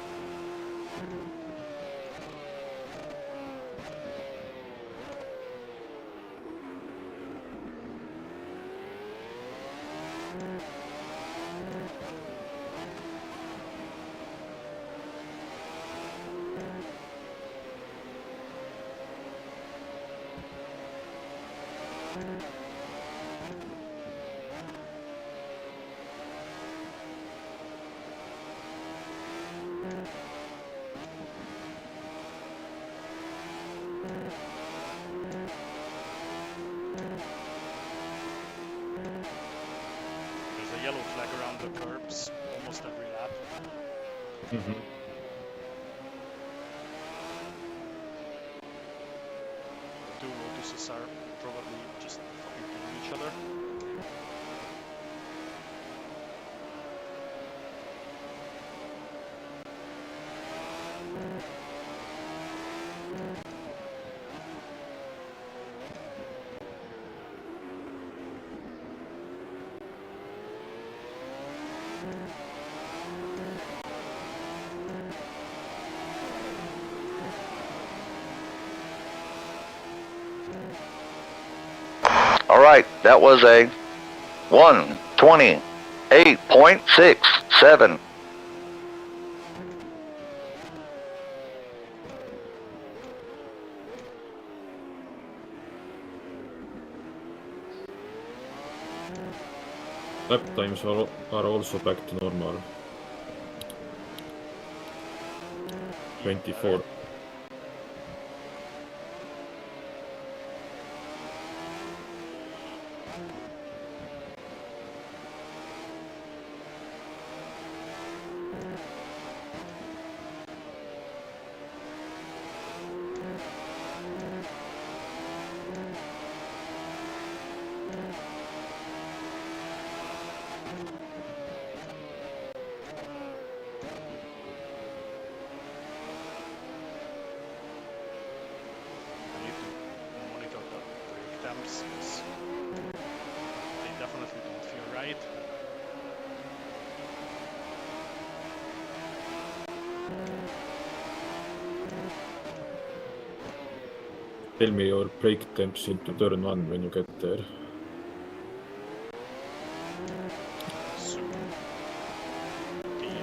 There's a yellow flag around the curbs almost every lap. The two Lotuses are probably just fucking killing each other. All right, that was a 128.67. Lap times are also back to normal. 24. I need to monitor the brake temps because they definitely don't feel right. Tell me your brake temps into turn 1 when you get there. Soon. Okay.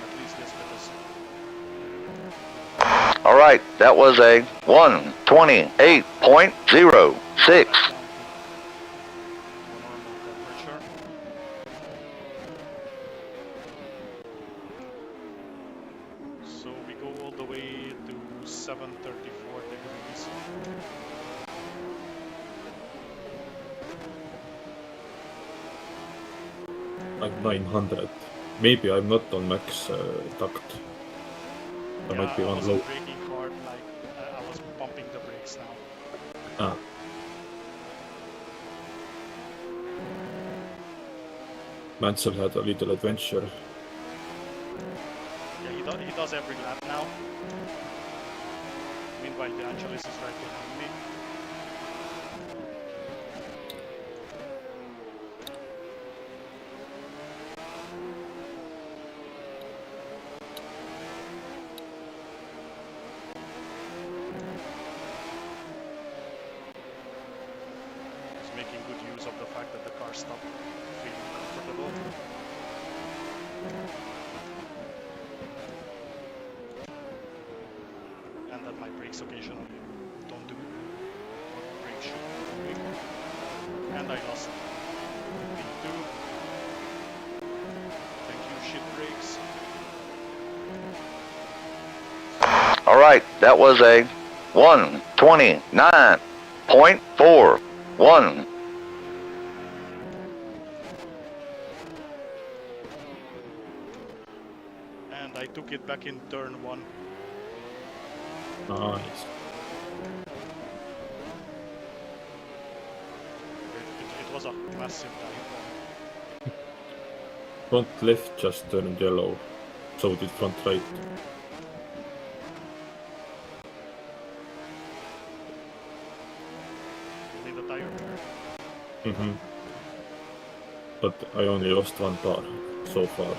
At least let's let us. Alright, that was a 128.06. So we go all the way to 734 degrees. Like 900. Maybe I'm not on max duct. I might be I one wasn't low. braking hard, like I was pumping the brakes now. Ah. Mansell had a little adventure. Yeah, he does every lap now. Meanwhile, the Angelis is right behind me. He's making good use of the fact that the car stopped feeling comfortable. And that my brakes occasionally don't do what brakes should be doing. And I lost P2. Thank you, shit brakes. Alright, that was a 129.41. And I took it back in turn 1. Nice. It was a massive dive bomb. Front left just turned yellow. So did front right. You need a tire wear. Mm-hmm. But I only lost 1 bar so far. Yeah,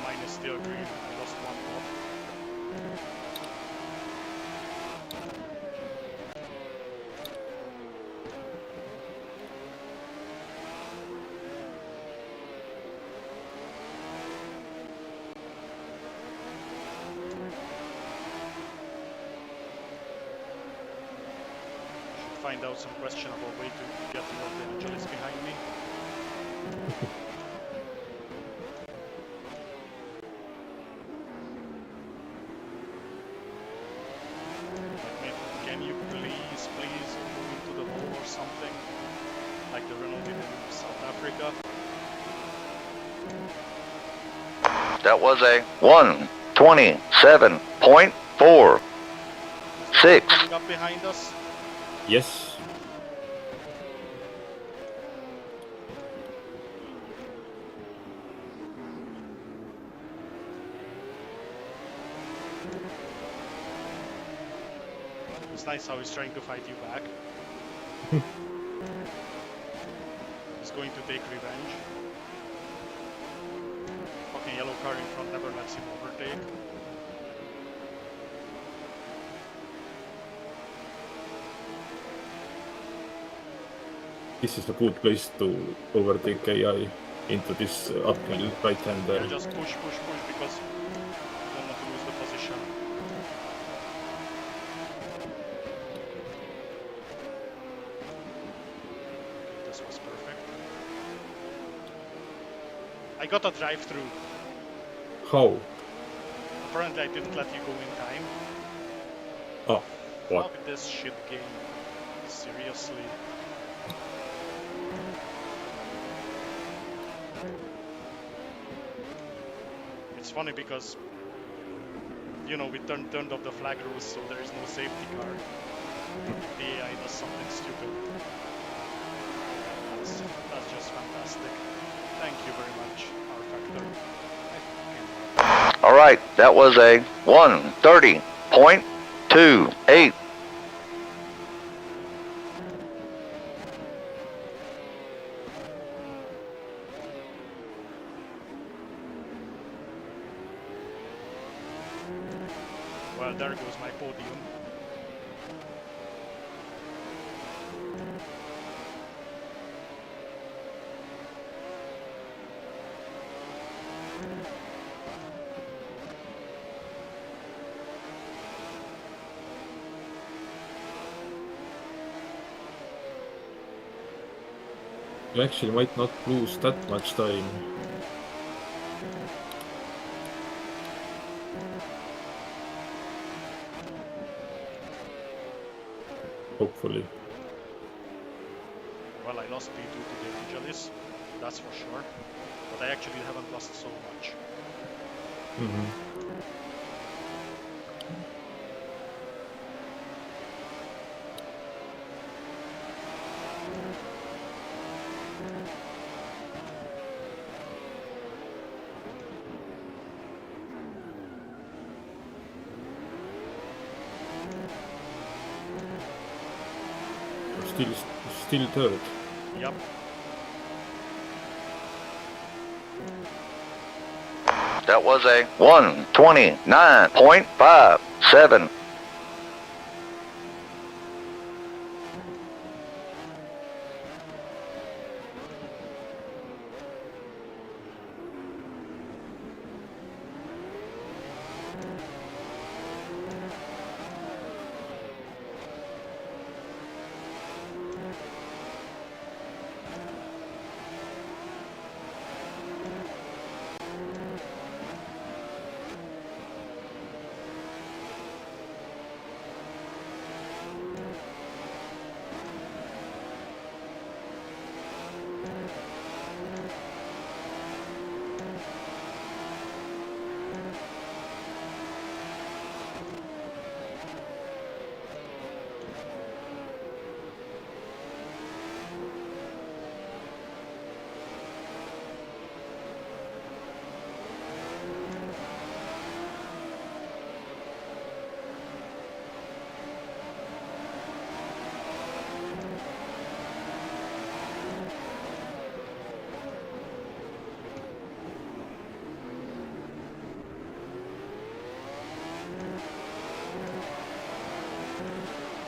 mine is still green. I lost 1 more. Should find out some questionable way to get rid of the Angelis behind me. Can you please go into the wall or something? Like the Renault did in South Africa? That was a 127.46. Coming up behind us? Yes. It's nice how he's trying to fight you back. He's going to take revenge. Fucking yellow car in front never lets him overtake. This is a good place to overtake AI into this uphill right hand there. Yeah, just push because you don't want to lose the position. This was perfect. I got a drive-through. How? Apparently I didn't let you go in time. Oh, what? Fuck this shit game. Seriously. It's funny because, you know, we turned off the flag rules, so there is no safety car. If the AI does something stupid. That's just fantastic. Thank you very much, rFactor. Alright, that was a 130.28. was my podium. You actually might not lose that much time. Hopefully. Well, I lost P2 to the Angelis, that's for sure. But I actually haven't lost so much. Still third. Yep. That was a 1:29.57.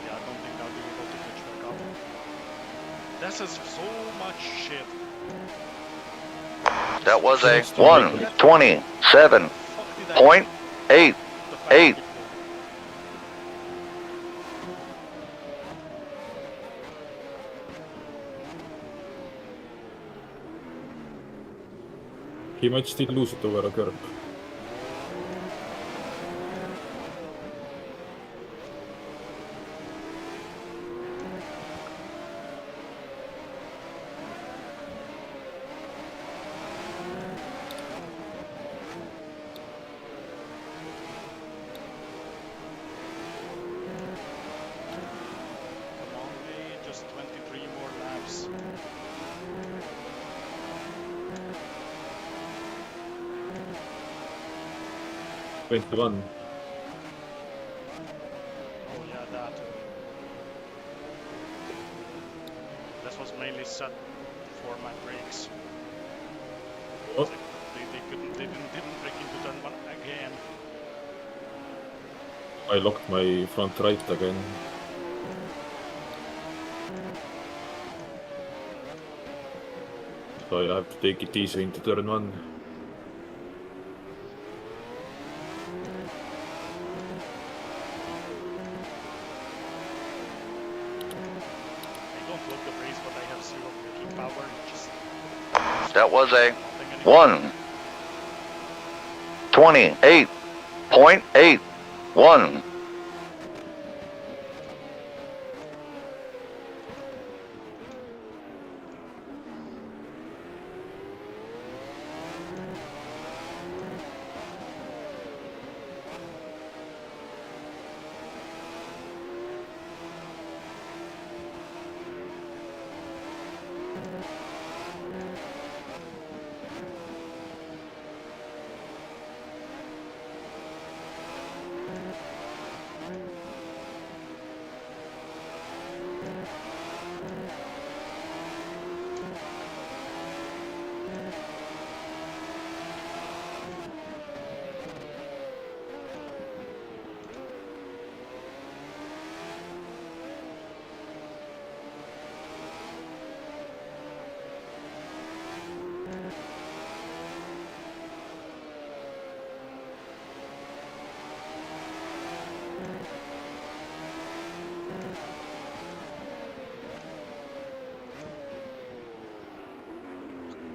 Yeah, I don't think I'll be able to catch back up. This is so much shit. That was a Fuck did I 1:27.88. the fact before? He might still lose it over a curb. Come on, Lee, just 23 more laps. 21. Oh yeah, that. This was mainly set for my brakes. Oh, They didn't break into turn one again. I locked my front right again. So I have to take it easy into turn one. I don't look the brakes, but I have zero braking power. Just That was a nothing anymore. 1:28.81.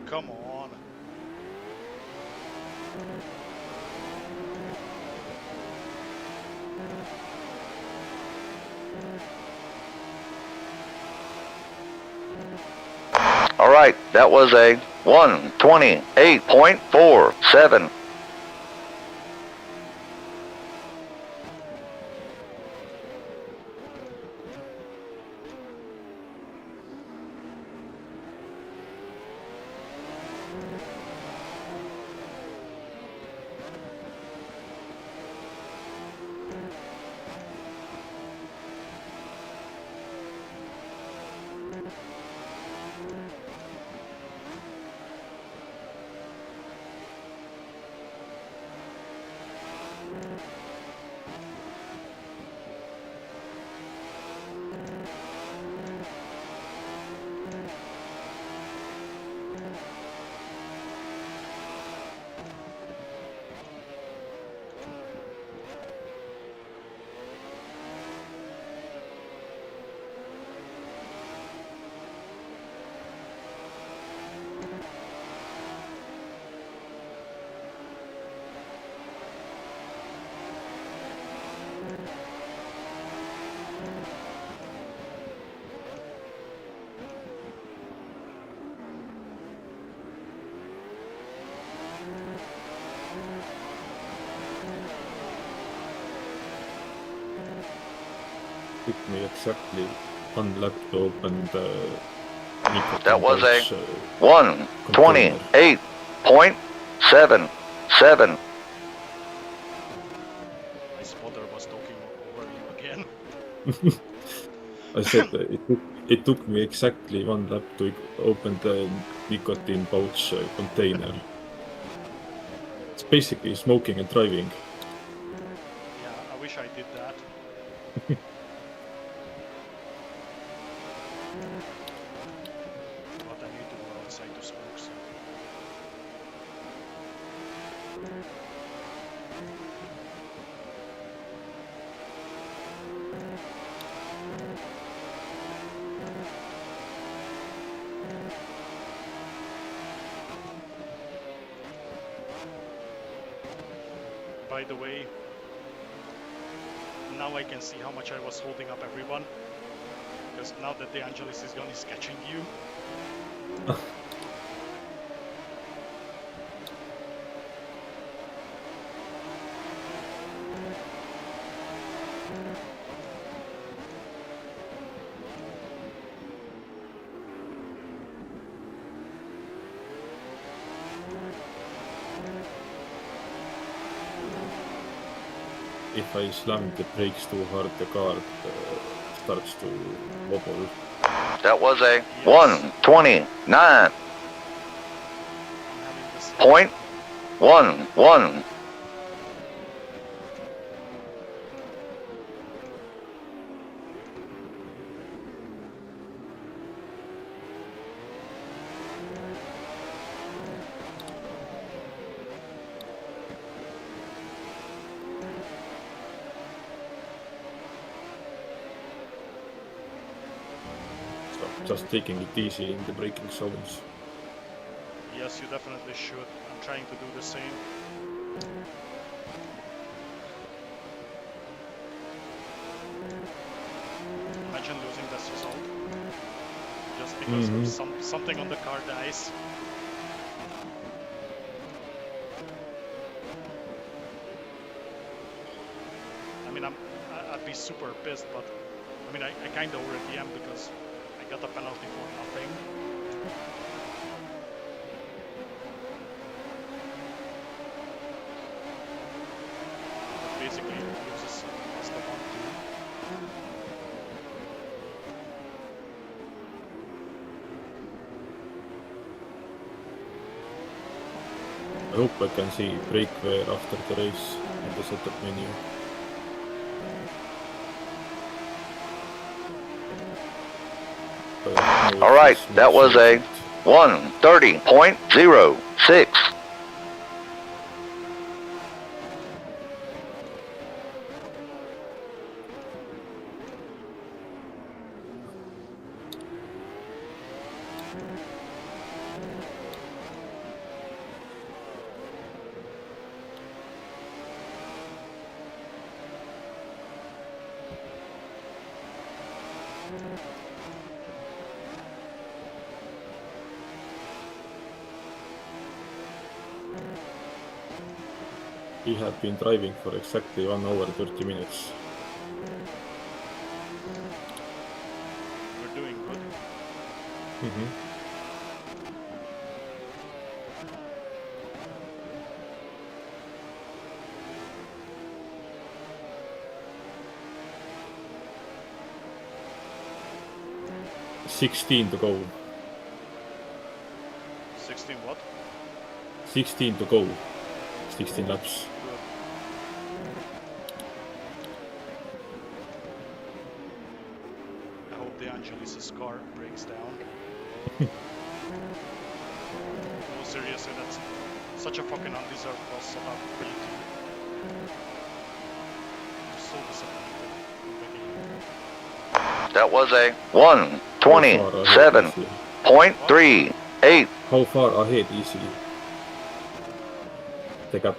Come on. All right, that was a 1:28.47. Took me exactly 1 lap to open the nicotine That was a pouch, 1:28.77. My spotter was talking over you again. I said it took me exactly 1 lap to open the nicotine pouch container. It's basically smoking and driving. Yeah, I wish I did that. But I need to go outside to smoke, so. By the way, now I can see how much I was holding up everyone. Because now that the Angelis is gone, he's catching you. If I slam the brakes too hard, the car starts to wobble. That was a Yes. 1:29.11. I'm having the same. So just taking it easy in the braking zones. Yes, you definitely should. I'm trying to do the same. Imagine losing this result. Just because of something on the car dies. I mean, I'd be super pissed, but I mean, I kind of already am because I got a penalty for nothing. But basically, it loses as the 1-2. I hope I can see brake wear after the race in the setup menu. All right, that was a 1:30.06. He had been driving for exactly 1 hour 30 minutes. We're doing good. Mm-hmm. $16 to go. 16 what? 16 to go. 16 laps. Good. I hope the Angelis' car breaks down. No, seriously, that's such a fucking undeserved loss of our ability. I'm so disappointed in the game. That was a 1:27.38. How far ahead is he? The gap. A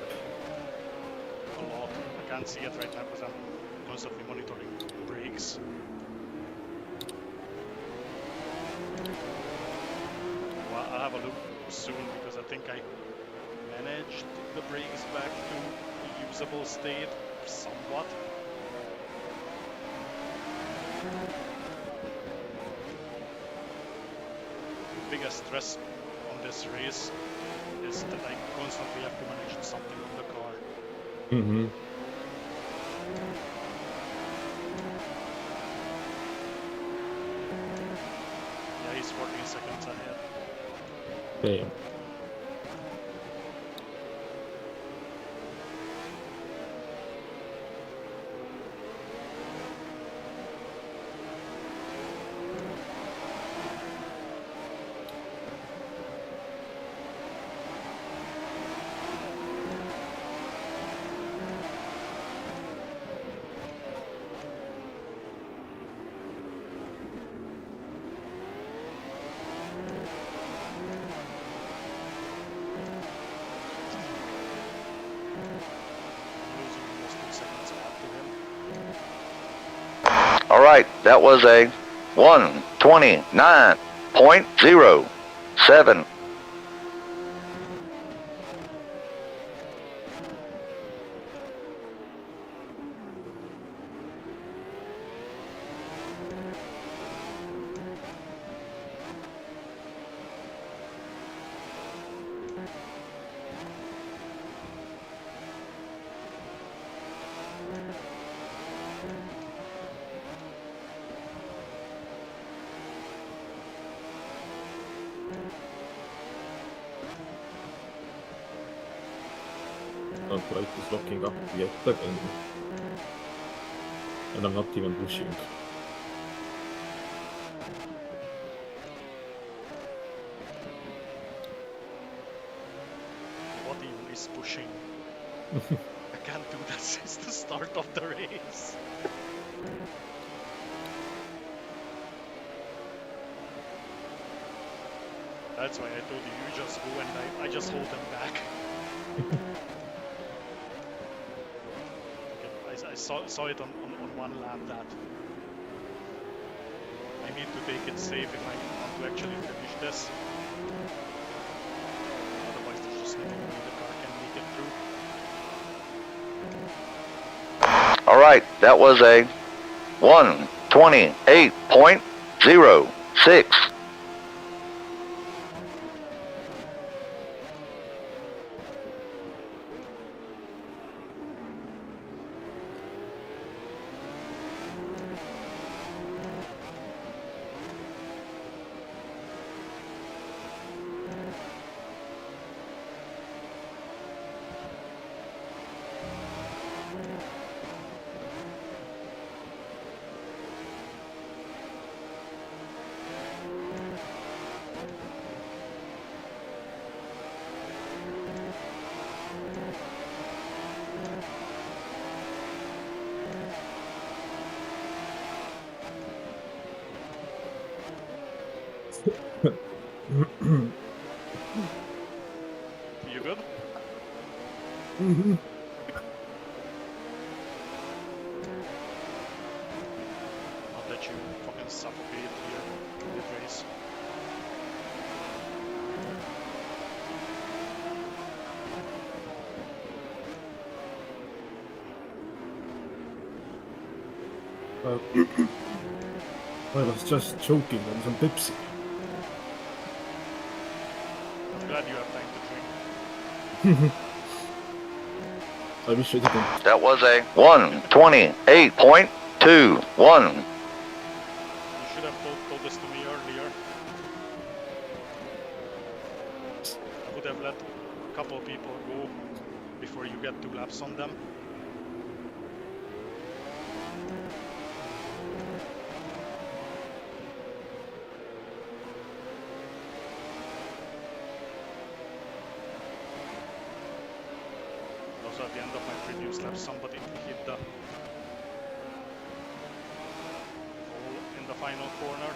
lot. I can't see it right now because I'm constantly monitoring brakes. Well, I'll have a look soon because I think I managed the brakes back to a usable state somewhat. The biggest stress on this race is that I constantly have to manage something on the car. Mm-hmm. Yeah, he's 14 seconds ahead. Damn. Losing almost 2 seconds after him. All right, that was a 1:29.07. Outright is locking up yet again. And I'm not even pushing. What even is pushing? I can't do that since the start of the race. That's why I told you, you just go and I just hold them back. Okay, I saw it on one lap that I need to take it safe if I want to actually finish this. Otherwise there's just no way the car can make it through. All right, that was a 1:28.06. You good? Mm-hmm. Not that you fucking suffocate here in the race. I was just choking on some Pepsi. I'm glad you have time to drink. I wish I didn't. That was a 128.21. You should have told this to me earlier. I would have let a couple people go before you get 2 laps on them. Also at the end of my previous lap, somebody hit the hole in the final corner.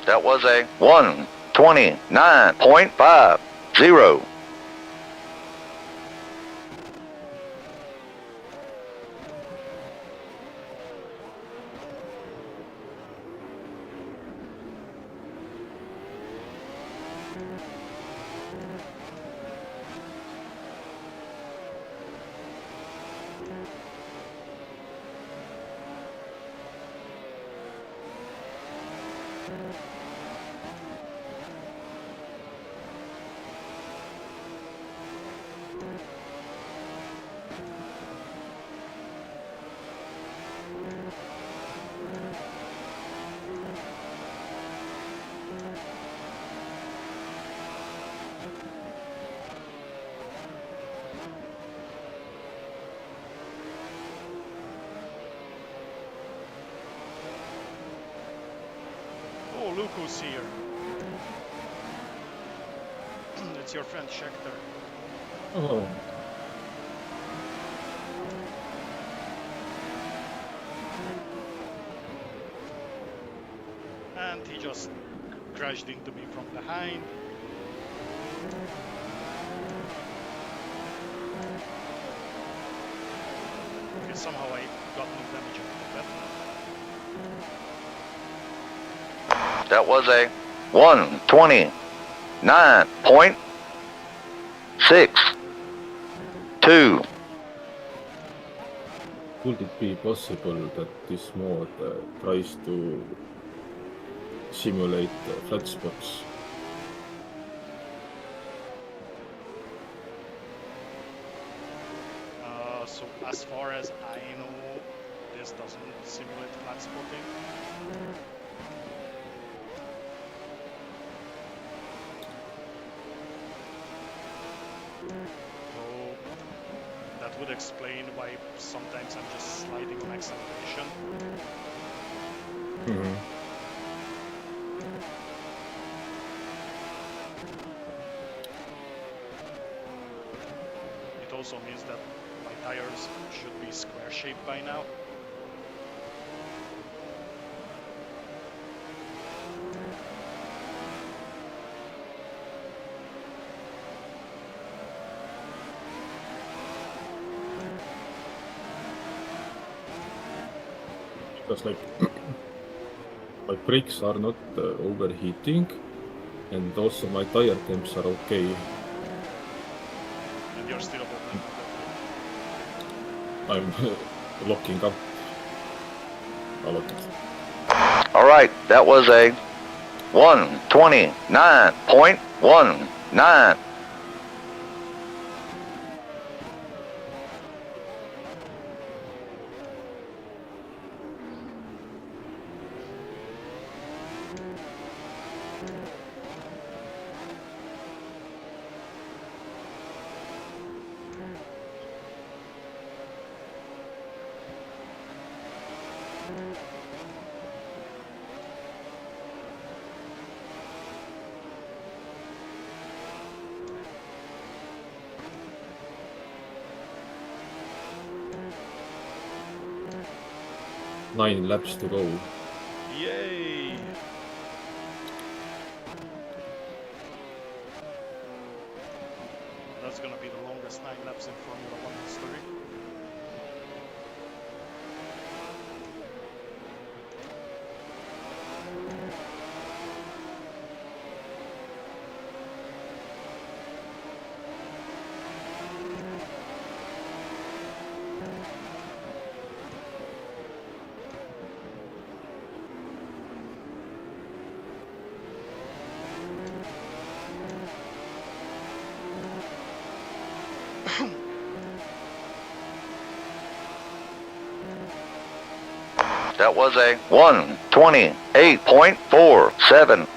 That was a 129.50. Oh, look who's here. It's your friend Schechter. Oh, And he just crashed into me from behind. Okay, somehow I got no damage on the bed. That was a 129.62. could it be possible that this mod tries to simulate flat spots? So as far as I know, this doesn't simulate flat spotting. So that would explain why sometimes I'm just sliding on acceleration. It also means that my tires should be square shaped by now. Because like my brakes are not overheating, and also my tire temps are okay. And you're still above them. I'm locking up a lot. All right, that was a 129.19. 9 laps to go. Yay! That's gonna be the longest 9 laps in Formula 1 history. That was a 1:28.47.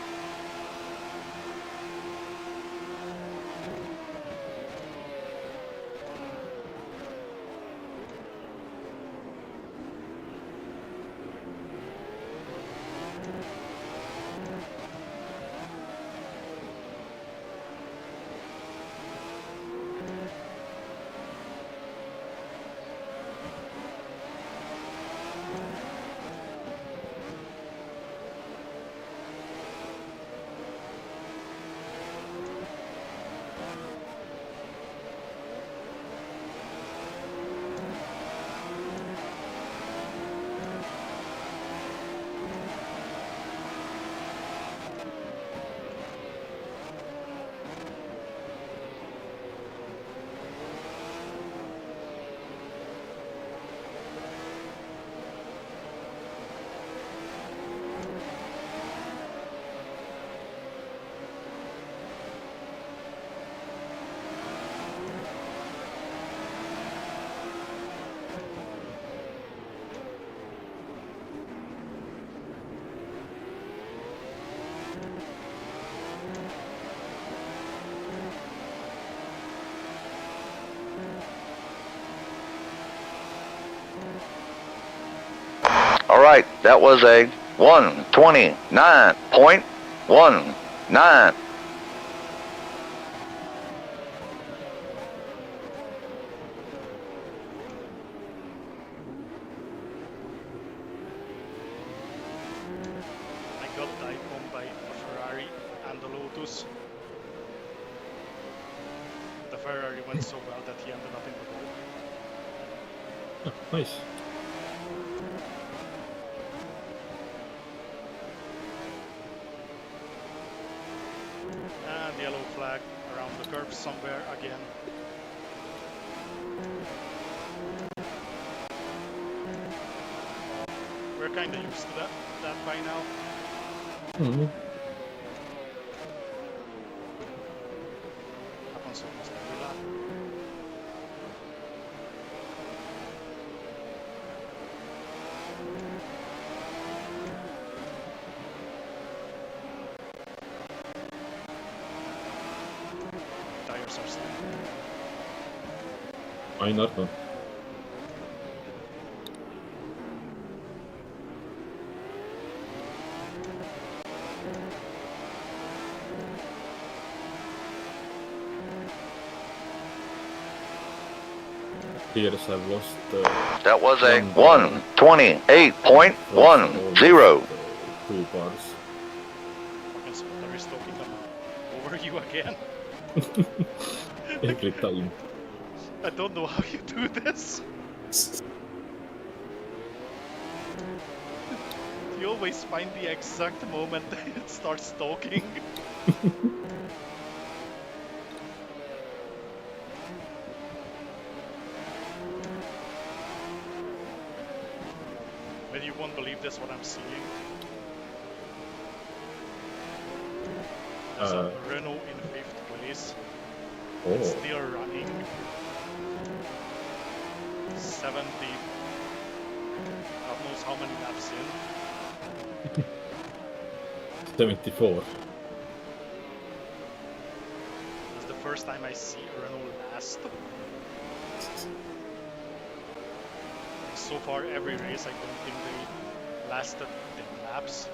All right, that was a 1:29.19. I got dive bombed by the Ferrari and the Lotus. The Ferrari went so well that he ended up in the pole. Oh, nice. And the yellow flag around the curve somewhere again. We're kind of used to that by now. Mm-hmm. Happens almost every lap. Tires are still. Mine are not. Peers have lost That was a 1:28.10. 2 bars. Fucking spotter is talking over you again. Every time. I don't know how you do this. You always find the exact moment it starts talking. But you won't believe this what I'm seeing. There's a Renault in 5th place. It's Oh, still running. 70. God knows how many laps in. 74. It's the first time I see Renault last. So far, every race, I don't think they lasted 10 laps.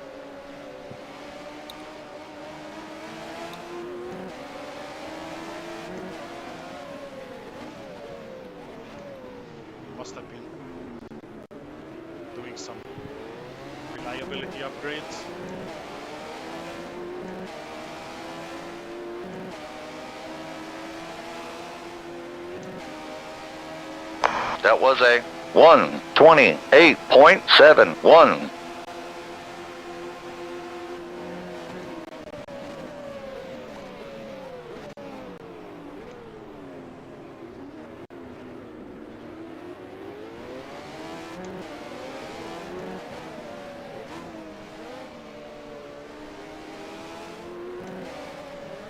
Must have been doing some reliability upgrades. That was a 1:28.71.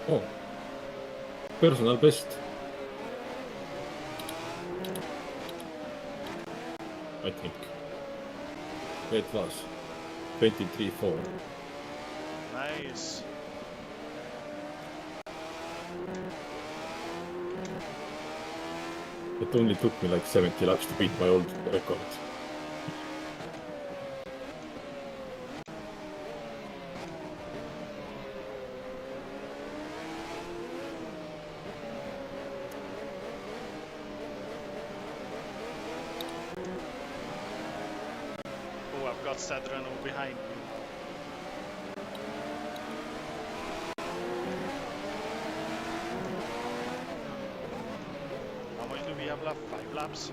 Oh, personal best. I think. It was 23.4. Nice. It only took me like 70 laps to beat my old record. Oh, I've got Sadrano behind me. How much do we have left? 5 laps?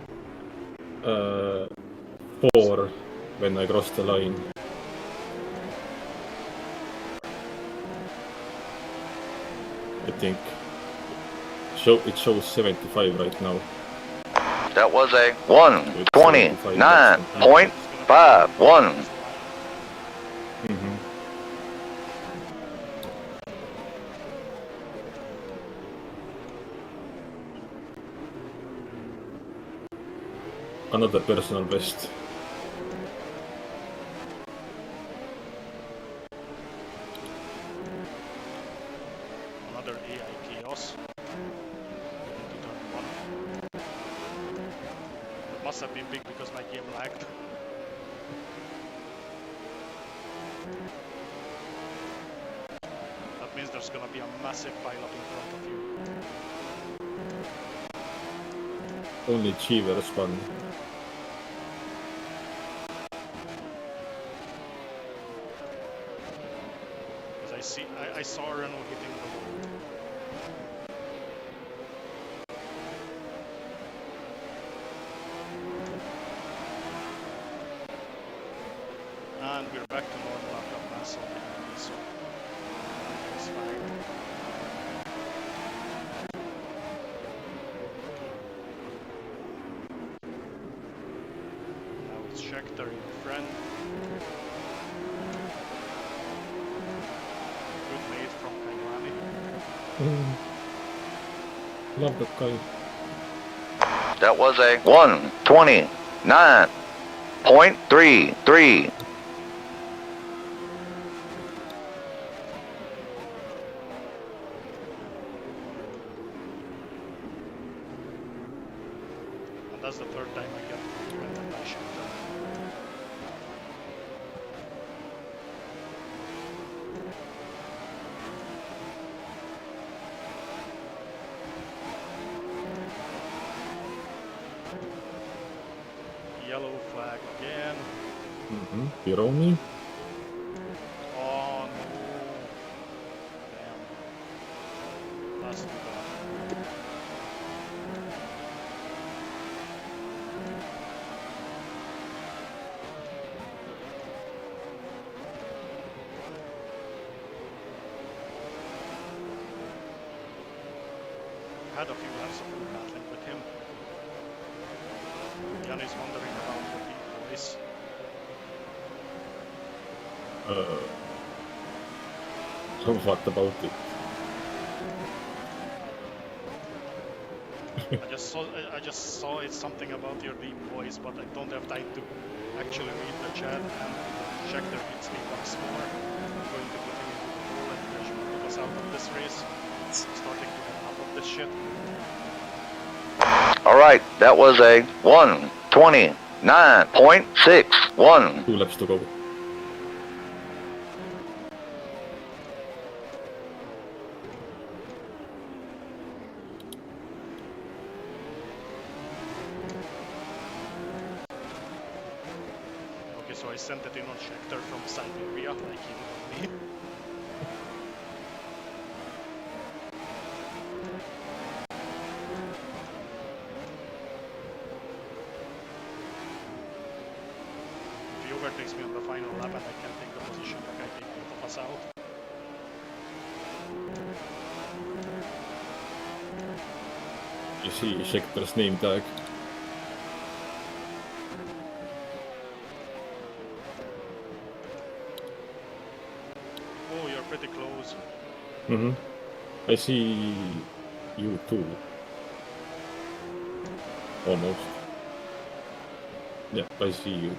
4 when I crossed the line. I think. It shows 75 right now. That was a 1:29.51. Mm-hmm. Another personal best. Another AI chaos. Into turn 1. It must have been big because my game lagged. That means there's gonna be a massive pile up in front of you. Only Cheever spun. Because I saw Renault hitting the wall. And we're back to normal. I've got mass on behind me, so it's fine. Now it's Schechter in front. Good mate from Kailani. Love that guy. That was a 1:29.33. And that's the third time I get prevented by Schechter. Yellow flag again. Mm-hmm. Pironi. Oh no. Damn. That's too bad. Had a few laps of battling with him. Jan is wondering about the big boys. What about it? I just saw it's something about your deep voice, but I don't have time to actually read the chat. And Schechter hits me once more. I'm going to put him into the pool and he should put us out of this race. Starting to get out of this shit. All right, that was a 1:29.61. 2 laps to go. so I sent it in on Schechter from Siberia, like he did on me. If he overtakes me on the final lap and I can take the position, like I take both of us out. You see Schechter's name tag. Oh, you're pretty close. Mm-hmm. I see you too. Almost. Yeah, I see you.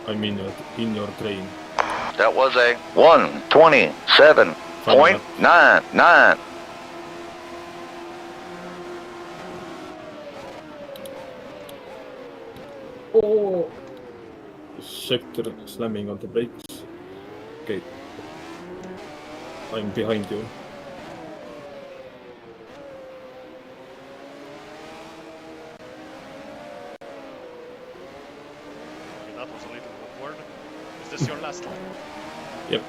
I'm in your train. That was a 1:27.99. Oh! Schechter slamming on the brakes. Okay. I'm behind you. Okay, that was a little awkward. Is this your last lap? Yep.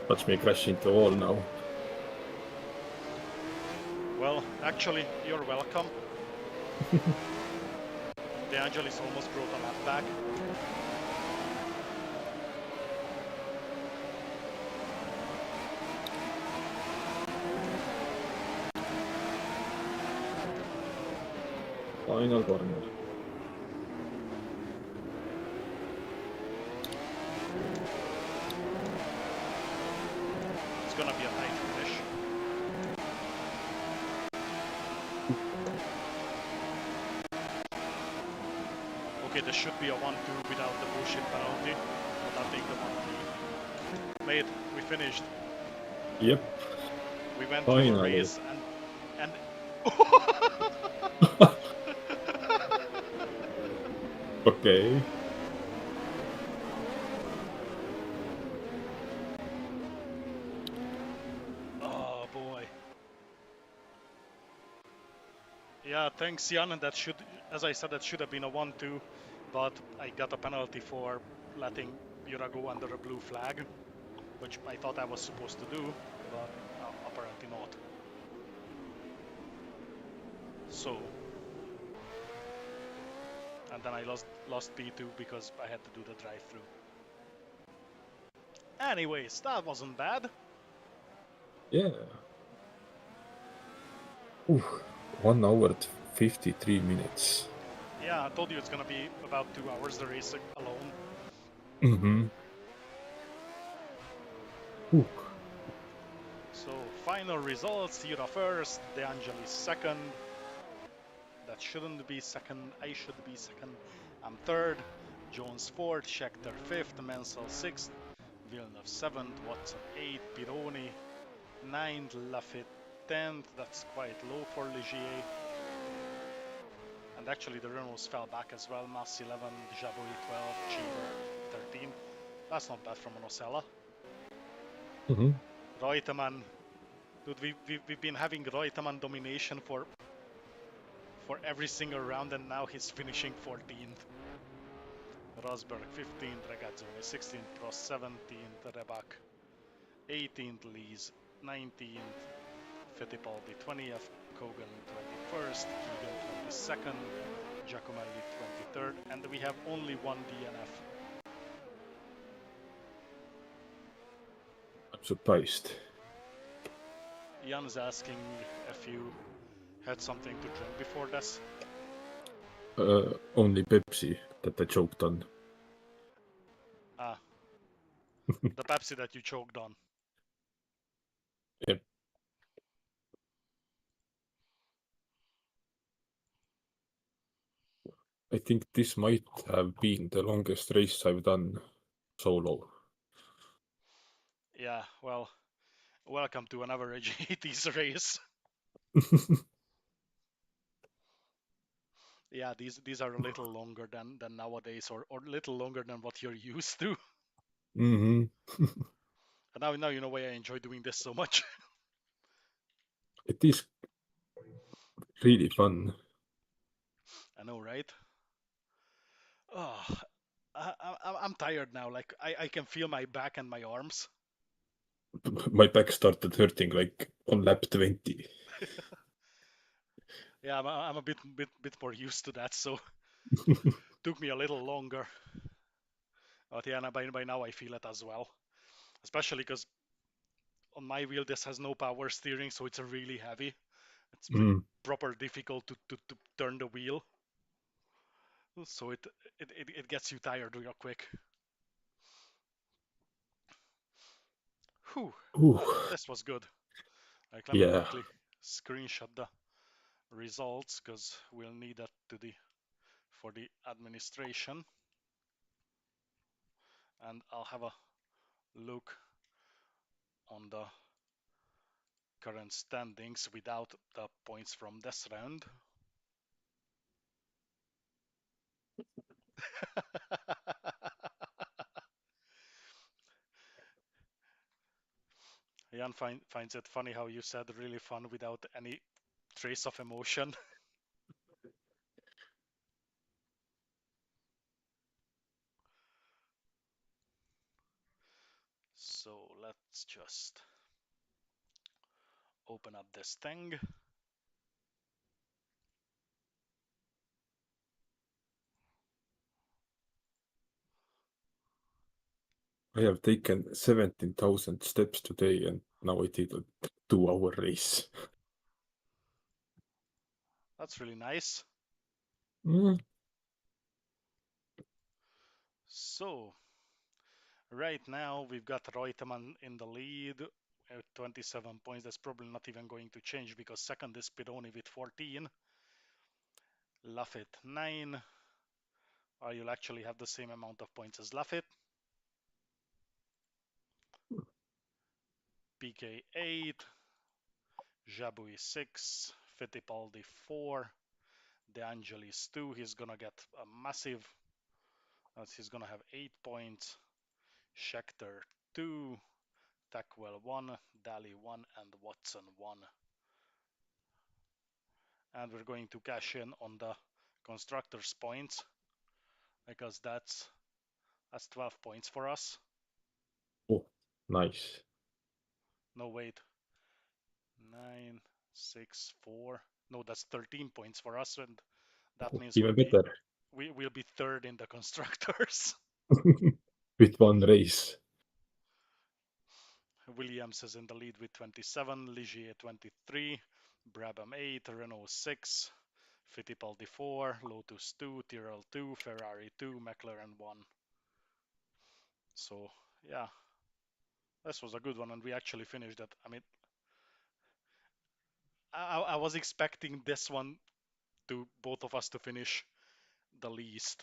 Watch me crash into a wall now. Well, actually, you're welcome. De Angelis almost brought a lap back. Final corner. It's gonna be a tight finish. Okay, there should be a 1-2 without the bullshit penalty, but I'll take the 1-3. Mate, we finished. Yep. We went through the Finally. race and Okay. oh boy. Yeah, thanks Jan, and that should, as I said, that should have been a 1-2, but I got a penalty for letting Yura go under a blue flag, which I thought I was supposed to do, but apparently not. So, and then I lost P2 because I had to do the drive-through. Anyways, that wasn't bad. Yeah. Ooh, 1 hour 53 minutes. Yeah, I told you it's gonna be about 2 hours the race alone. Mm-hmm. Ooh. So, final results, Yura first, De Angelis second. That shouldn't be second, I should be second. I'm third, Jones fourth, Schechter fifth, Mansell sixth, Villeneuve seventh, Watson eighth, Pironi ninth, Lafitte 10th, that's quite low for Ligier. And actually the Renaults fell back as well, Mass 11, Jabouille 12, Cheever 13. That's not bad from an Osella. Mm-hmm. Reutemann, dude, we've been having Reutemann domination for every single round, and now he's finishing 14th. Rosberg 15th, Regazzoni 16th, Prost 17th, Rebach 18th, Lees 19th, Fittipaldi 20th, Kogan 21st, Keegan 22nd, Giacomelli 23rd, and we have only one DNF. I'm surprised. Jan's asking if you had something to drink before this. Only Pepsi that I choked on. Ah. The Pepsi that you choked on. Yep. I think this might have been the longest race I've done solo. Yeah, well, welcome to an average 80s race. Yeah, these are a little longer than nowadays, or a little longer than what you're used to. Mm-hmm. And now you know why I enjoy doing this so much. It is really fun. I know, right? Oh, I'm tired now. Like I can feel my back and my arms. My back started hurting like on lap 20. Yeah, I'm a bit more used to that, so took me a little longer. But yeah, by now I feel it as well. Especially because on my wheel this has no power steering, so it's really heavy. It's Mm. proper difficult to turn the wheel, so it gets you tired real quick. Whew, Ooh. this was good. Like, let me Yeah. quickly screenshot the results because we'll need that for the administration, and I'll have a look on the current standings without the points from this round. Jan finds it funny how you said really fun without any trace of emotion. So let's just open up this thing. I have taken 17,000 steps today and now I did a 2-hour race. That's really nice. Mm. So right now we've got Reutemann in the lead at 27 points. That's probably not even going to change because second is Pironi with 14. Laffit 9. You'll actually have the same amount of points as Laffit. PK 8. Jabouille 6. Fittipaldi 4. De Angelis 2. He's gonna get a massive. He's gonna have 8 points. Schechter 2. Tackwell 1. Daly 1. And Watson 1. And we're going to cash in on the constructors points because that's 12 points for us. Oh, nice. No, wait. 9, 6, 4. No, that's 13 points for us, and that means Even better. we'll be third in the constructors. With one race. Williams is in the lead with 27, Ligier 23, Brabham 8, Renault 6, Fittipaldi 4, Lotus 2, Tyrrell 2, Ferrari 2, McLaren 1. So yeah, this was a good one, and we actually finished it. I mean, I was expecting this one to both of us to finish the least.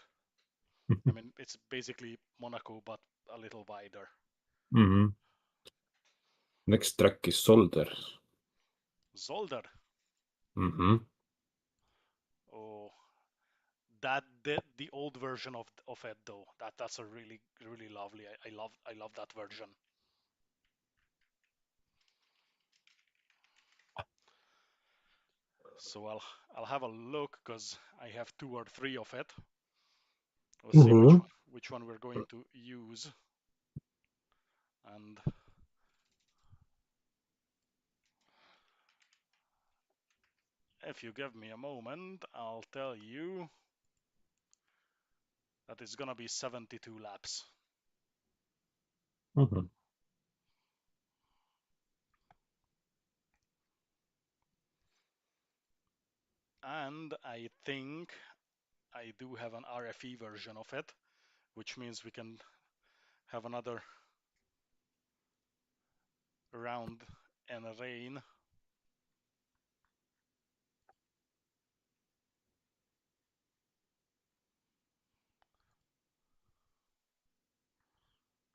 I mean, it's basically Monaco, but a little wider. Mm-hmm. Next track is Solder. Zolder. Mm-hmm. Oh, that the old version of it though. That's a really lovely. I love that version. So I'll have a look because I have 2 or 3 of it. We'll see Mm-hmm. which one we're going to use. And if you give me a moment, I'll tell you that it's gonna be 72 laps. Mm-hmm. And I think I do have an RFE version of it, which means we can have another round and rain.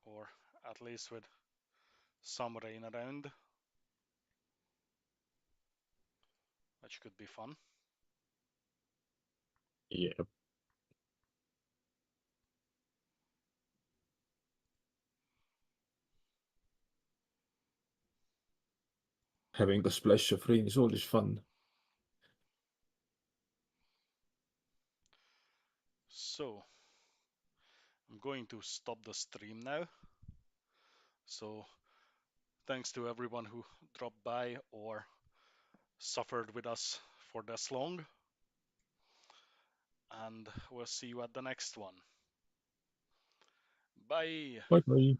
Or at least with some rain around, which could be fun. Yeah. Having a splash of rain is always fun. So I'm going to stop the stream now. So thanks to everyone who dropped by or suffered with us for this long. And we'll see you at the next one. Bye. Bye bye.